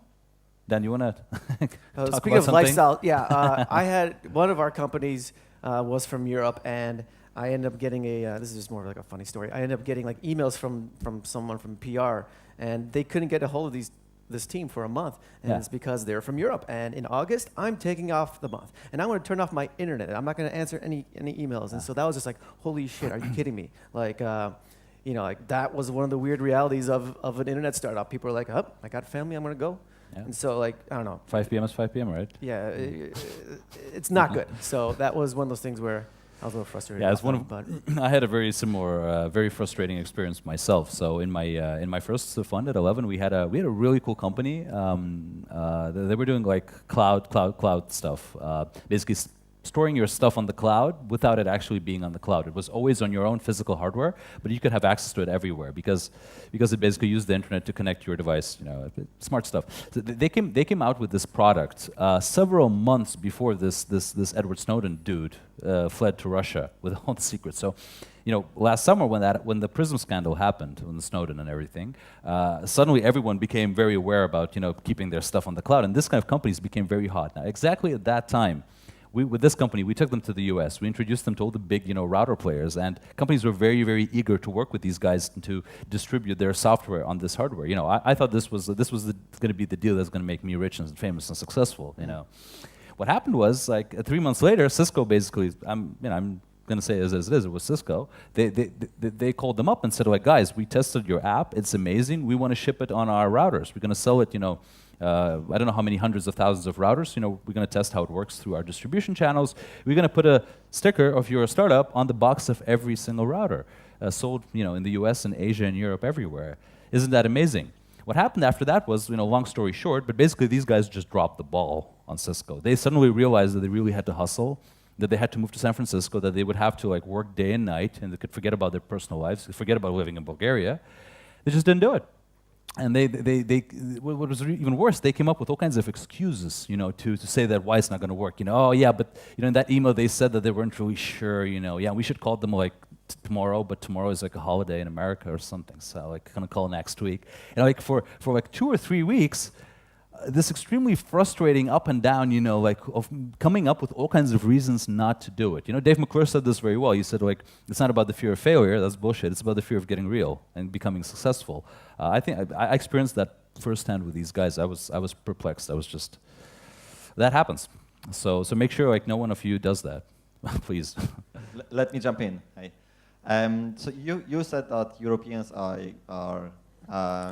Dan, you want to talk Speaking about of something? lifestyle, yeah, I had one of our companies was from Europe, and I ended up getting this is just more of like a funny story. I ended up getting like emails from someone from PR, and they couldn't get a hold of this team for a month, and Yeah. it's because they're from Europe. And in August, I'm taking off the month, and I'm going to turn off my internet. I'm not going to answer any emails, and so that was just like, holy shit, are you kidding me? Like. Like that was one of the weird realities of an internet startup. People are like, oh, I got family, I'm going to go. Yeah. And so, like, I don't know. 5 p.m. is 5 p.m., right? Yeah, it's not good. So that was one of those things where I was a little frustrated. Yeah, it's one but of. I had a very similar, very frustrating experience myself. So in my first fund at 11, we had a really cool company. They were doing like cloud stuff, basically storing your stuff on the cloud without it actually being on the cloud. It was always on your own physical hardware, but you could have access to it everywhere because it basically used the internet to connect your device. Smart stuff. So they came out with this product several months before this Edward Snowden dude fled to Russia with all the secrets. So, last summer when the Prism scandal happened, when the Snowden and everything, suddenly everyone became very aware about keeping their stuff on the cloud, and this kind of companies became very hot. Now, exactly at that time. With this company, we took them to the US. We introduced them to all the big, router players, and companies were very, very eager to work with these guys and to distribute their software on this hardware. I thought this was going to be the deal that's going to make me rich and famous and successful. What happened was, like 3 months later, Cisco basically, I'm going to say as it is, it was Cisco. They called them up and said, like, guys, we tested your app. It's amazing. We want to ship it on our routers. We're going to sell it, I don't know how many hundreds of thousands of routers. We're going to test how it works through our distribution channels. We're going to put a sticker of your startup on the box of every single router sold, in the US and Asia and Europe, everywhere. Isn't that amazing? What happened after that was, long story short, but basically these guys just dropped the ball on Cisco. They suddenly realized that they really had to hustle, that they had to move to San Francisco, that they would have to work day and night, and they could forget about their personal lives, forget about living in Bulgaria. They just didn't do it. And what was even worse, they came up with all kinds of excuses, to say that why it's not going to work. Oh yeah, but in that email they said that they weren't really sure. Yeah, we should call them tomorrow, but tomorrow is like a holiday in America or something. So gonna call next week. And for 2 or 3 weeks, this extremely frustrating up and down, of coming up with all kinds of reasons not to do it. Dave McClure said this very well. He said, it's not about the fear of failure. That's bullshit. It's about the fear of getting real and becoming successful. I think I experienced that firsthand with these guys. I was perplexed. That happens. So make sure like no one of you does that, please. Let me jump in. Hey. So you said that Europeans are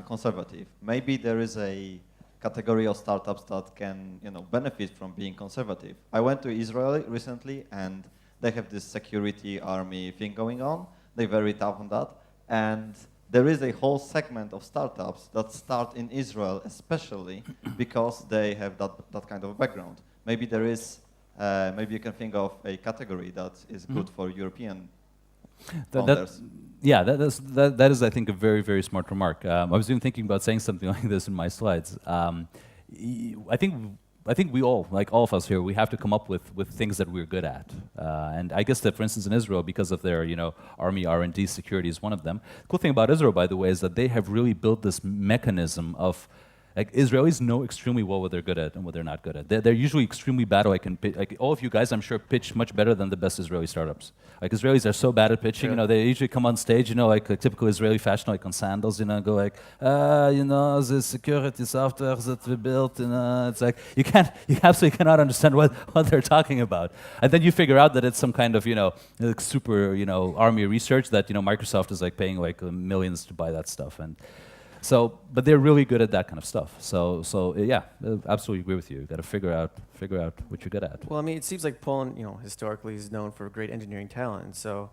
conservative. Maybe there is a category of startups that can benefit from being conservative. I went to Israel recently, and they have this security army thing going on. They're very tough on that. And there is a whole segment of startups that start in Israel, especially because they have that kind of background. Maybe there is, maybe you can think of a category that is good for European founders. That is, I think, a very, very smart remark. I was even thinking about saying something like this in my slides. I think we all, like all of us here, we have to come up with things that we're good at. And I guess that, for instance, in Israel, because of their army R&D security is one of them. The cool thing about Israel, by the way, is that they have really built this mechanism of like Israelis know extremely well what they're good at and what they're not good at. They're usually extremely bad. Like all of you guys, I'm sure, pitch much better than the best Israeli startups. Like Israelis are so bad at pitching. Sure. They usually come on stage, like a typical Israeli fashion, like on sandals, go like, the security software that we built, it's like you absolutely cannot understand what they're talking about. And then you figure out that it's some kind of like super army research that Microsoft is like paying like millions to buy that stuff. And so, but they're really good at that kind of stuff. So yeah, absolutely agree with you. You got to figure out what you're good at. Well, I mean, it seems like Poland, historically is known for great engineering talent. And so,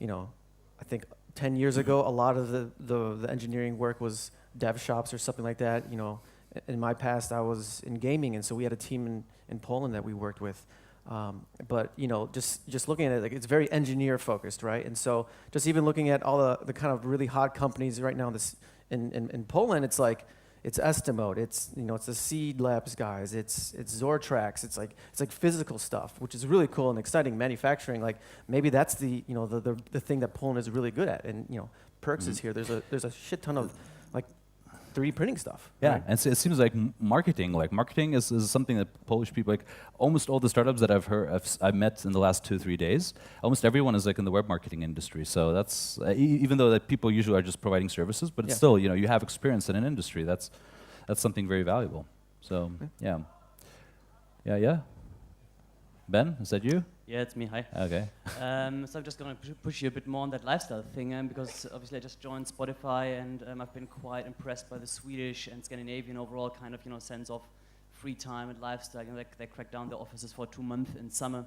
I think 10 years ago, a lot of the engineering work was dev shops or something like that. In my past, I was in gaming, and so we had a team in Poland that we worked with. But just looking at it, like it's very engineer focused, right? And so, just even looking at all the kind of really hot companies right now, in Poland, it's like it's Estimode, it's it's the Seed Labs guys, it's Zortrax, it's like physical stuff, which is really cool and exciting. Manufacturing, like maybe that's the thing that Poland is really good at. And Perks is here. There's a shit ton of like 3D printing stuff. Yeah, right? and so it seems like marketing is something that Polish people, like almost all the startups that I've met in the last 2-3 days, almost everyone is like in the web marketing industry. So that's even though that people usually are just providing services, but it's still you have experience in an industry. That's something very valuable. So yeah. Ben, is that you? Yeah, it's me. Hi. Okay. So I'm just going to push you a bit more on that lifestyle thing, because obviously I just joined Spotify, and I've been quite impressed by the Swedish and Scandinavian overall kind of sense of free time and lifestyle. They cracked down the offices for 2 months in summer.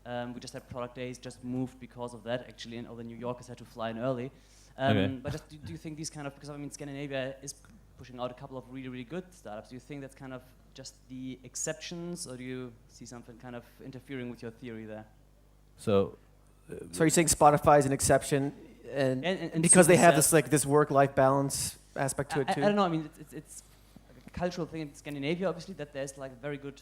We just had product days, just moved because of that actually, and all the New Yorkers had to fly in early. But just do you think these kind of, because I mean Scandinavia is pushing out a couple of really, really good startups. Do you think that's kind of just the exceptions, or do you see something kind of interfering with your theory there? So you're saying Spotify is an exception, and because they have this work-life balance aspect to it too? I don't know. I mean, it's a cultural thing in Scandinavia, obviously, that there's like very good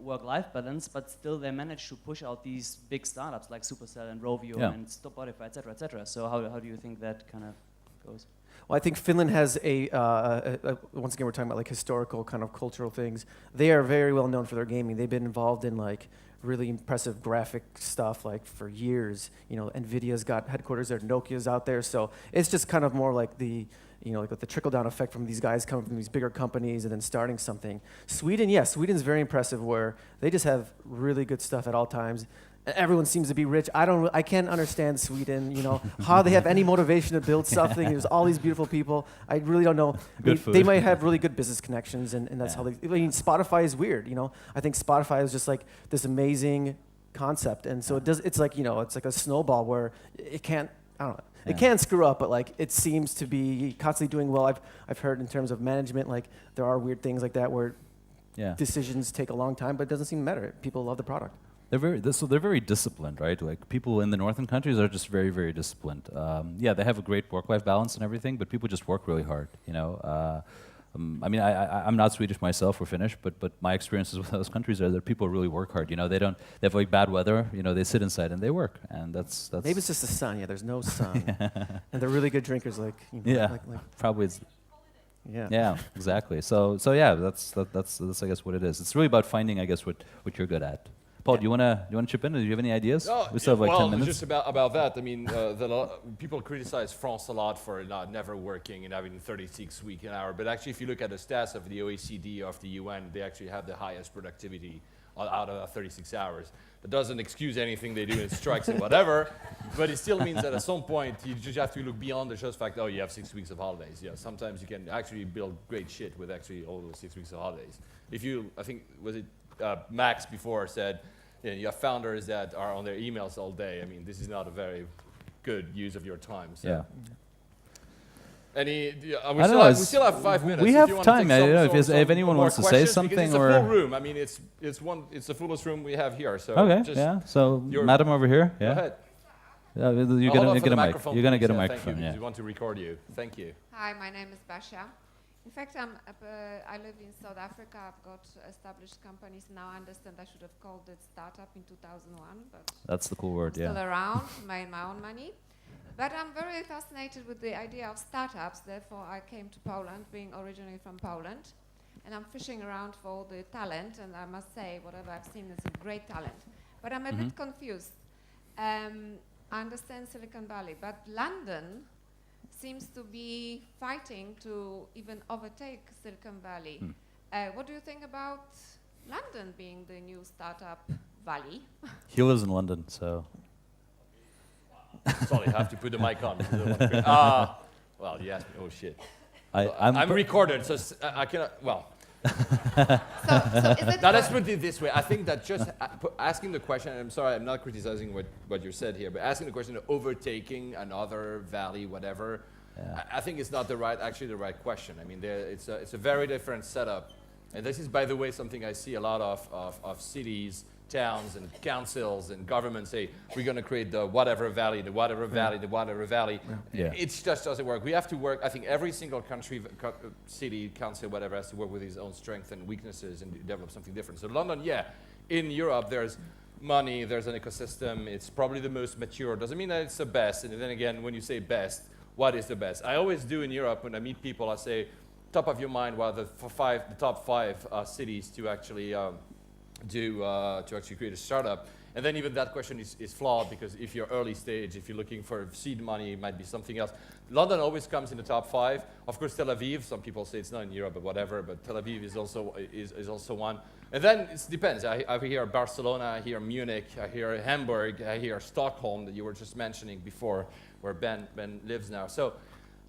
work-life balance, but still they manage to push out these big startups like Supercell and Rovio and Spotify, etc., etc. So how do you think that kind of goes? Well, I think Finland has once again, we're talking about like historical kind of cultural things. They are very well known for their gaming. They've been involved in like really impressive graphic stuff like for years. Nvidia's got headquarters there, Nokia's out there. So it's just kind of more like like the trickle-down effect from these guys coming from these bigger companies and then starting something. Sweden's very impressive, where they just have really good stuff at all times. Everyone seems to be rich. I can't understand Sweden, how they have any motivation to build something. There's all these beautiful people. I really don't know. They might have really good business connections, and that's how they. I mean, Spotify is weird, I think Spotify is just like this amazing concept, and so it's like it's like a snowball where it can't. I don't know. It can screw up, but like it seems to be constantly doing well. I've heard in terms of management, like there are weird things like that where decisions take a long time, but it doesn't seem to matter. People love the product. They're very disciplined, right? Like people in the northern countries are just very, very disciplined. They have a great work-life balance and everything, but people just work really hard. I mean, I'm not Swedish myself or Finnish, but my experiences with those countries are that people really work hard. They have like bad weather. They sit inside and they work, and that's. Maybe it's just the sun. Yeah, there's no sun, and they're really good drinkers. Like probably it's. Yeah, exactly. So yeah, that's I guess what it is. It's really about finding, I guess, what you're good at. Paul, do you wanna chip in? Do you have any ideas? We still have like 10 minutes. Just about that. I mean, people criticize France a lot for never working and having 36 week an hour. But actually, if you look at the stats of the OECD, of the UN, they actually have the highest productivity out of 36 hours. That doesn't excuse anything they do in strikes and whatever, but it still means that at some point you just have to look beyond the just fact, oh, you have 6 weeks of holidays. Yeah, sometimes you can actually build great shit with actually all those 6 weeks of holidays. If you, I think, was it Max before said, you have founders that are on their emails all day. I mean, this is not a very good use of your time. So. Yeah. We still have 5 minutes. We if have you want time. to take If anyone more wants to say questions, something, because it's or a full room. I mean, it's the fullest room we have here. So okay, just yeah. So, madam over here, Go yeah. ahead. Yeah, you're Hold on gonna for get the a mic. microphone, You're gonna please. get a Yeah, microphone. thank you. Yeah. We want to record you. Thank you. Hi, my name is Basia. In fact, I live in South Africa. I've got established companies. Now I understand I should have called it startup in 2001, but That's the cool word. still Yeah. around, made my own money. But I'm very fascinated with the idea of startups. Therefore, I came to Poland, being originally from Poland. And I'm fishing around for the talent. And I must say, whatever I've seen is a great talent. But I'm a bit confused. I understand Silicon Valley, but London seems to be fighting to even overtake Silicon Valley. What do you think about London being the new startup valley? He lives in London, so. Sorry, I have to put the mic on. Well, you asked me. Oh shit. I'm recorded, so I cannot. Well. So is it Now let's put it this way. I think that just asking the question, and I'm sorry, I'm not criticizing what you said here, but asking the question of overtaking another valley, whatever, I think it's not the right question. I mean, it's a very different setup. And this is, by the way, something I see a lot of cities, towns, and councils and governments say, we're going to create the whatever valley, the whatever valley, the whatever valley. Yeah. It just doesn't work. We have to work, I think every single country, city, council, whatever, has to work with its own strengths and weaknesses and develop something different. So London, yeah, in Europe, there's money, there's an ecosystem, it's probably the most mature. Doesn't mean that it's the best. And then again, when you say best, what is the best? I always do in Europe, when I meet people, I say, top of your mind, what are the top five cities to actually to actually create a startup. And then even that question is flawed, because if you're early stage, if you're looking for seed money, it might be something else. London always comes in the top 5. Of course, Tel Aviv, some people say it's not in Europe, but whatever, but Tel Aviv is also one. And then it depends. I hear Barcelona, I hear Munich, I hear Hamburg, I hear Stockholm that you were just mentioning before, where Ben lives now. So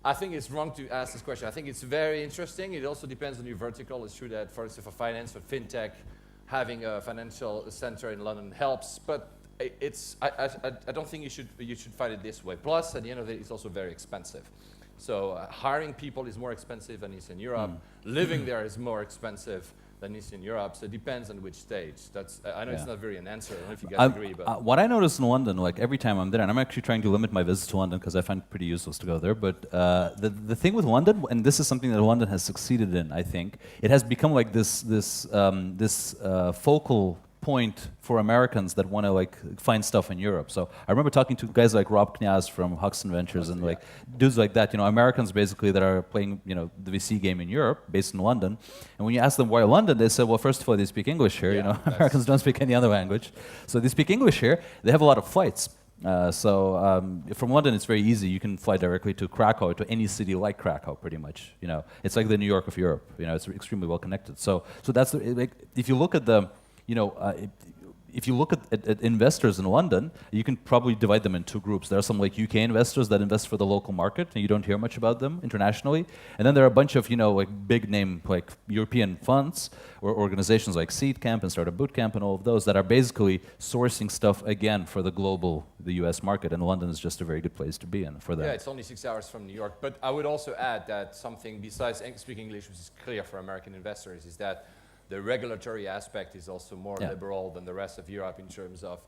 I think it's wrong to ask this question. I think it's very interesting. It also depends on your vertical. It's true that, for instance, for finance, for fintech, having a financial center in London helps, but I don't think you should find it this way. Plus, at the end of the day, it's also very expensive. So hiring people is more expensive than Eastern Europe. Living there is more expensive than Eastern Europe. So it depends on which stage. I know it's not very an answer. I don't know if you guys agree, but what I notice in London, like every time I'm there, and I'm actually trying to limit my visits to London because I find it pretty useless to go there. But the thing with London, and this is something that London has succeeded in, I think, it has become like this focal point for Americans that want to like find stuff in Europe. So I remember talking to guys like Rob Knyaz from Huxton Ventures and like dudes like that, Americans basically that are playing, the VC game in Europe, based in London. And when you ask them why London, they say, well, first of all, they speak English here. Americans don't speak any other language, so they speak English here. They have a lot of flights. From London, it's very easy. You can fly directly to Krakow, to any city like Krakow, pretty much. It's like the New York of Europe. It's extremely well connected. So that's if you look at the if you look at investors in London, you can probably divide them in two groups. There are some like UK investors that invest for the local market, and you don't hear much about them internationally. And then there are a bunch of like big name like European funds or organizations like Seed Camp and Startup Bootcamp and all of those that are basically sourcing stuff again for the US market. And London is just a very good place to be in for that. Yeah, it's only 6 hours from New York. But I would also add that something besides speaking English, which is clear for American investors, is that the regulatory aspect is also more liberal than the rest of Europe in terms of,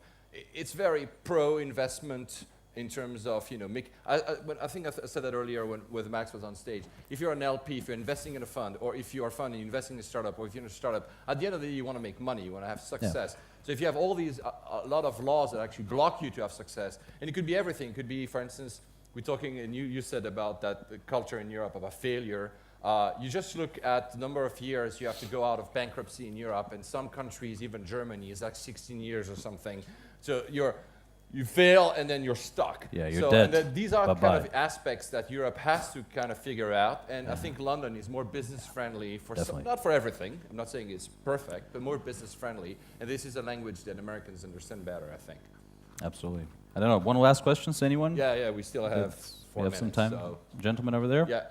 it's very pro-investment in terms of, I think I said that earlier when Max was on stage. If you're an LP, if you're investing in a fund, or if you are funding, investing in a startup, or if you're in a startup, at the end of the day, you want to make money, you want to have success. So if you have all these, a lot of laws that actually block you to have success, and it could be everything. It could be, for instance, we're talking, and you said about that culture in Europe, about failure. You just look at the number of years you have to go out of bankruptcy in Europe, and some countries, even Germany, is like 16 years or something. So you fail and then you're stuck. Yeah, you're so, dead. And then these are Bye-bye. kind of aspects that Europe has to kind of figure out. And I think London is more business friendly for some, not for everything. I'm not saying it's perfect, but more business friendly. And this is a language that Americans understand better, I think. Absolutely. I don't know. One last question, anyone? Yeah, we still have 4 We have minutes. some time. So Gentleman over there? yeah.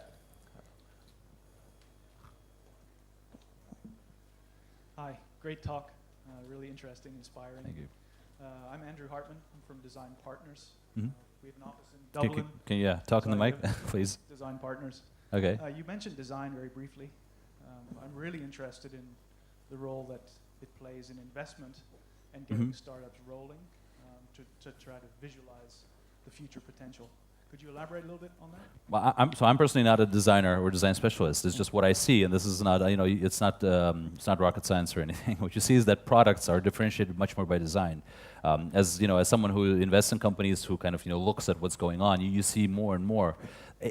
Hi, great talk. Really interesting, inspiring. Thank you. I'm Andrew Hartman. I'm from Design Partners. Mhm. We have an office in Dublin. Can you talk in the mic, Sorry, please? Design Partners. Okay. You mentioned design very briefly. I'm really interested in the role that it plays in investment and getting startups rolling to try to visualize the future potential. Could you elaborate a little bit on that? Well, I'm personally not a designer or design specialist. It's just what I see, and this is not, it's not rocket science or anything. What you see is that products are differentiated much more by design. As someone who invests in companies who kind of looks at what's going on, you see more and more.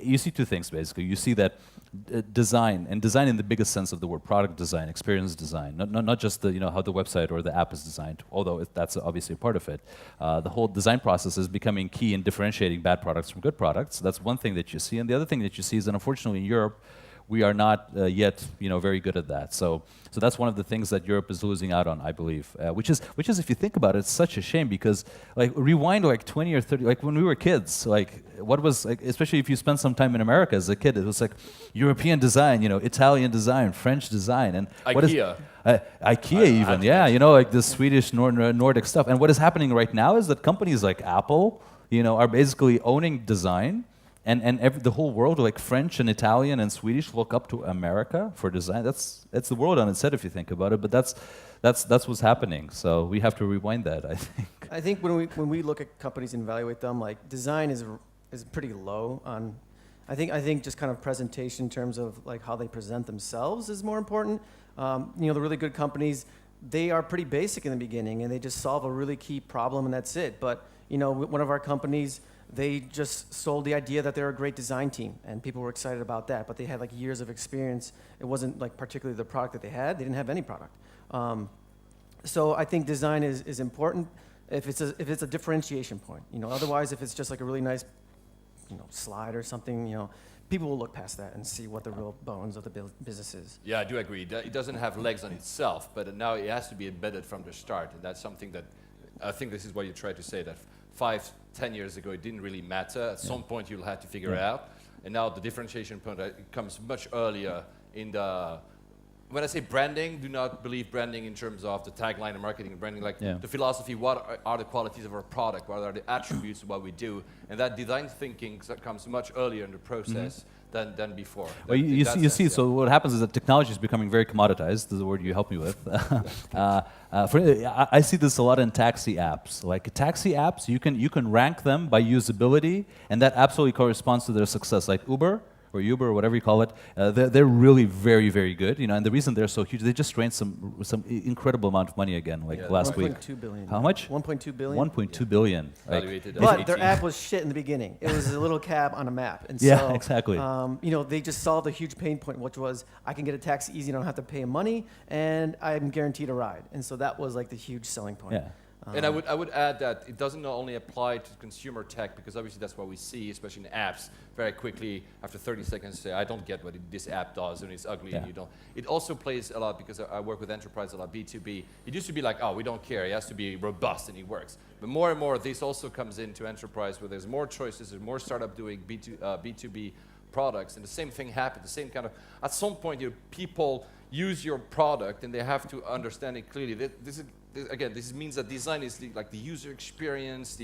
You see two things basically. You see that design, and design in the biggest sense of the word, product design, experience design, not just the how the website or the app is designed, although that's obviously a part of it. The whole design process is becoming key in differentiating bad products from good products. That's one thing that you see, and the other thing that you see is that unfortunately in Europe, we are not yet, very good at that. So that's one of the things that Europe is losing out on, I believe. Which is, if you think about it, it's such a shame because, rewind 20 or 30, when we were kids, what was, especially if you spent some time in America as a kid, it was European design, Italian design, French design, and IKEA. IKEA even, yeah, the Swedish Nordic stuff. And what is happening right now is that companies like Apple, are basically owning design. And the whole world, French and Italian and Swedish, look up to America for design. That's the world on its head if you think about it. But that's what's happening. So we have to rewind that, I think. I think when we look at companies and evaluate them, design is pretty low on. I think just kind of presentation in terms of how they present themselves is more important. The really good companies, they are pretty basic in the beginning and they just solve a really key problem and that's it. But one of our companies, they just sold the idea that they're a great design team, and people were excited about that. But they had years of experience. It wasn't particularly the product that they had. They didn't have any product. So I think design is important if it's a differentiation point. Otherwise, if it's just a really nice, slide or something, people will look past that and see what the real bones of the business is. Yeah, I do agree. It doesn't have legs on itself, but now it has to be embedded from the start. And that's something that I think this is what you try to say, that 5-10 years ago, it didn't really matter. At some point, you'll have to figure it out. And now the differentiation point comes much earlier in the... When I say branding, do not believe branding in terms of the tagline and marketing and branding, the philosophy, what are the qualities of our product, what are the attributes of what we do. And that design thinking comes much earlier in the process than before. Well, you see, so what happens is that technology is becoming very commoditized. This is a word you help me with. I see this a lot in taxi apps. Taxi apps, you can rank them by usability, and that absolutely corresponds to their success. Uber or whatever you call it, they're really very, very good. And the reason they're so huge, they just raised some incredible amount of money again, last week. 1.2 billion. How much? 1.2 billion. 1.2 billion. But their app was shit in the beginning. It was a little cab on a map. And yeah, so, exactly. They just solved a huge pain point, which was I can get a taxi easy, I don't have to pay money, and I'm guaranteed a ride. And so that was the huge selling point. Yeah. And I would add that it doesn't only apply to consumer tech, because obviously that's what we see, especially in apps, very quickly, after 30 seconds, say, I don't get what this app does, and it's ugly, and you don't. It also plays a lot, because I work with enterprise a lot, B2B. It used to be we don't care, it has to be robust, and it works. But more and more, this also comes into enterprise, where there's more choices, there's more startup doing B2B products, and the same thing happens, the same kind of, at some point, people use your product, and they have to understand it clearly. This means that design is the user experience,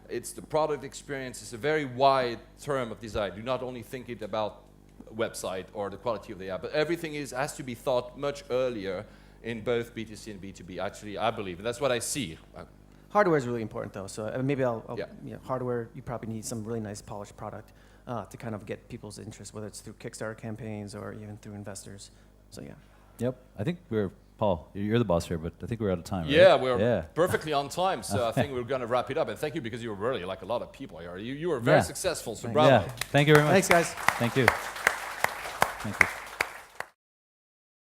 it's the product experience. It's a very wide term of design. Do not only think it about a website or the quality of the app, but everything has to be thought much earlier in both B2C and B2B. Actually, I believe, and that's what I see. Hardware is really important, though. So maybe hardware. You probably need some really nice polished product to kind of get people's interest, whether it's through Kickstarter campaigns or even through investors. So yeah. Yep. I think Paul, you're the boss here, but I think we're out of time, right? Yeah, we're perfectly on time, so I think we're going to wrap it up. And thank you, because you were really a lot of people here. You were very successful, so bravo. Yeah. Thank you very much. Thanks, guys. Thank you. Thank you.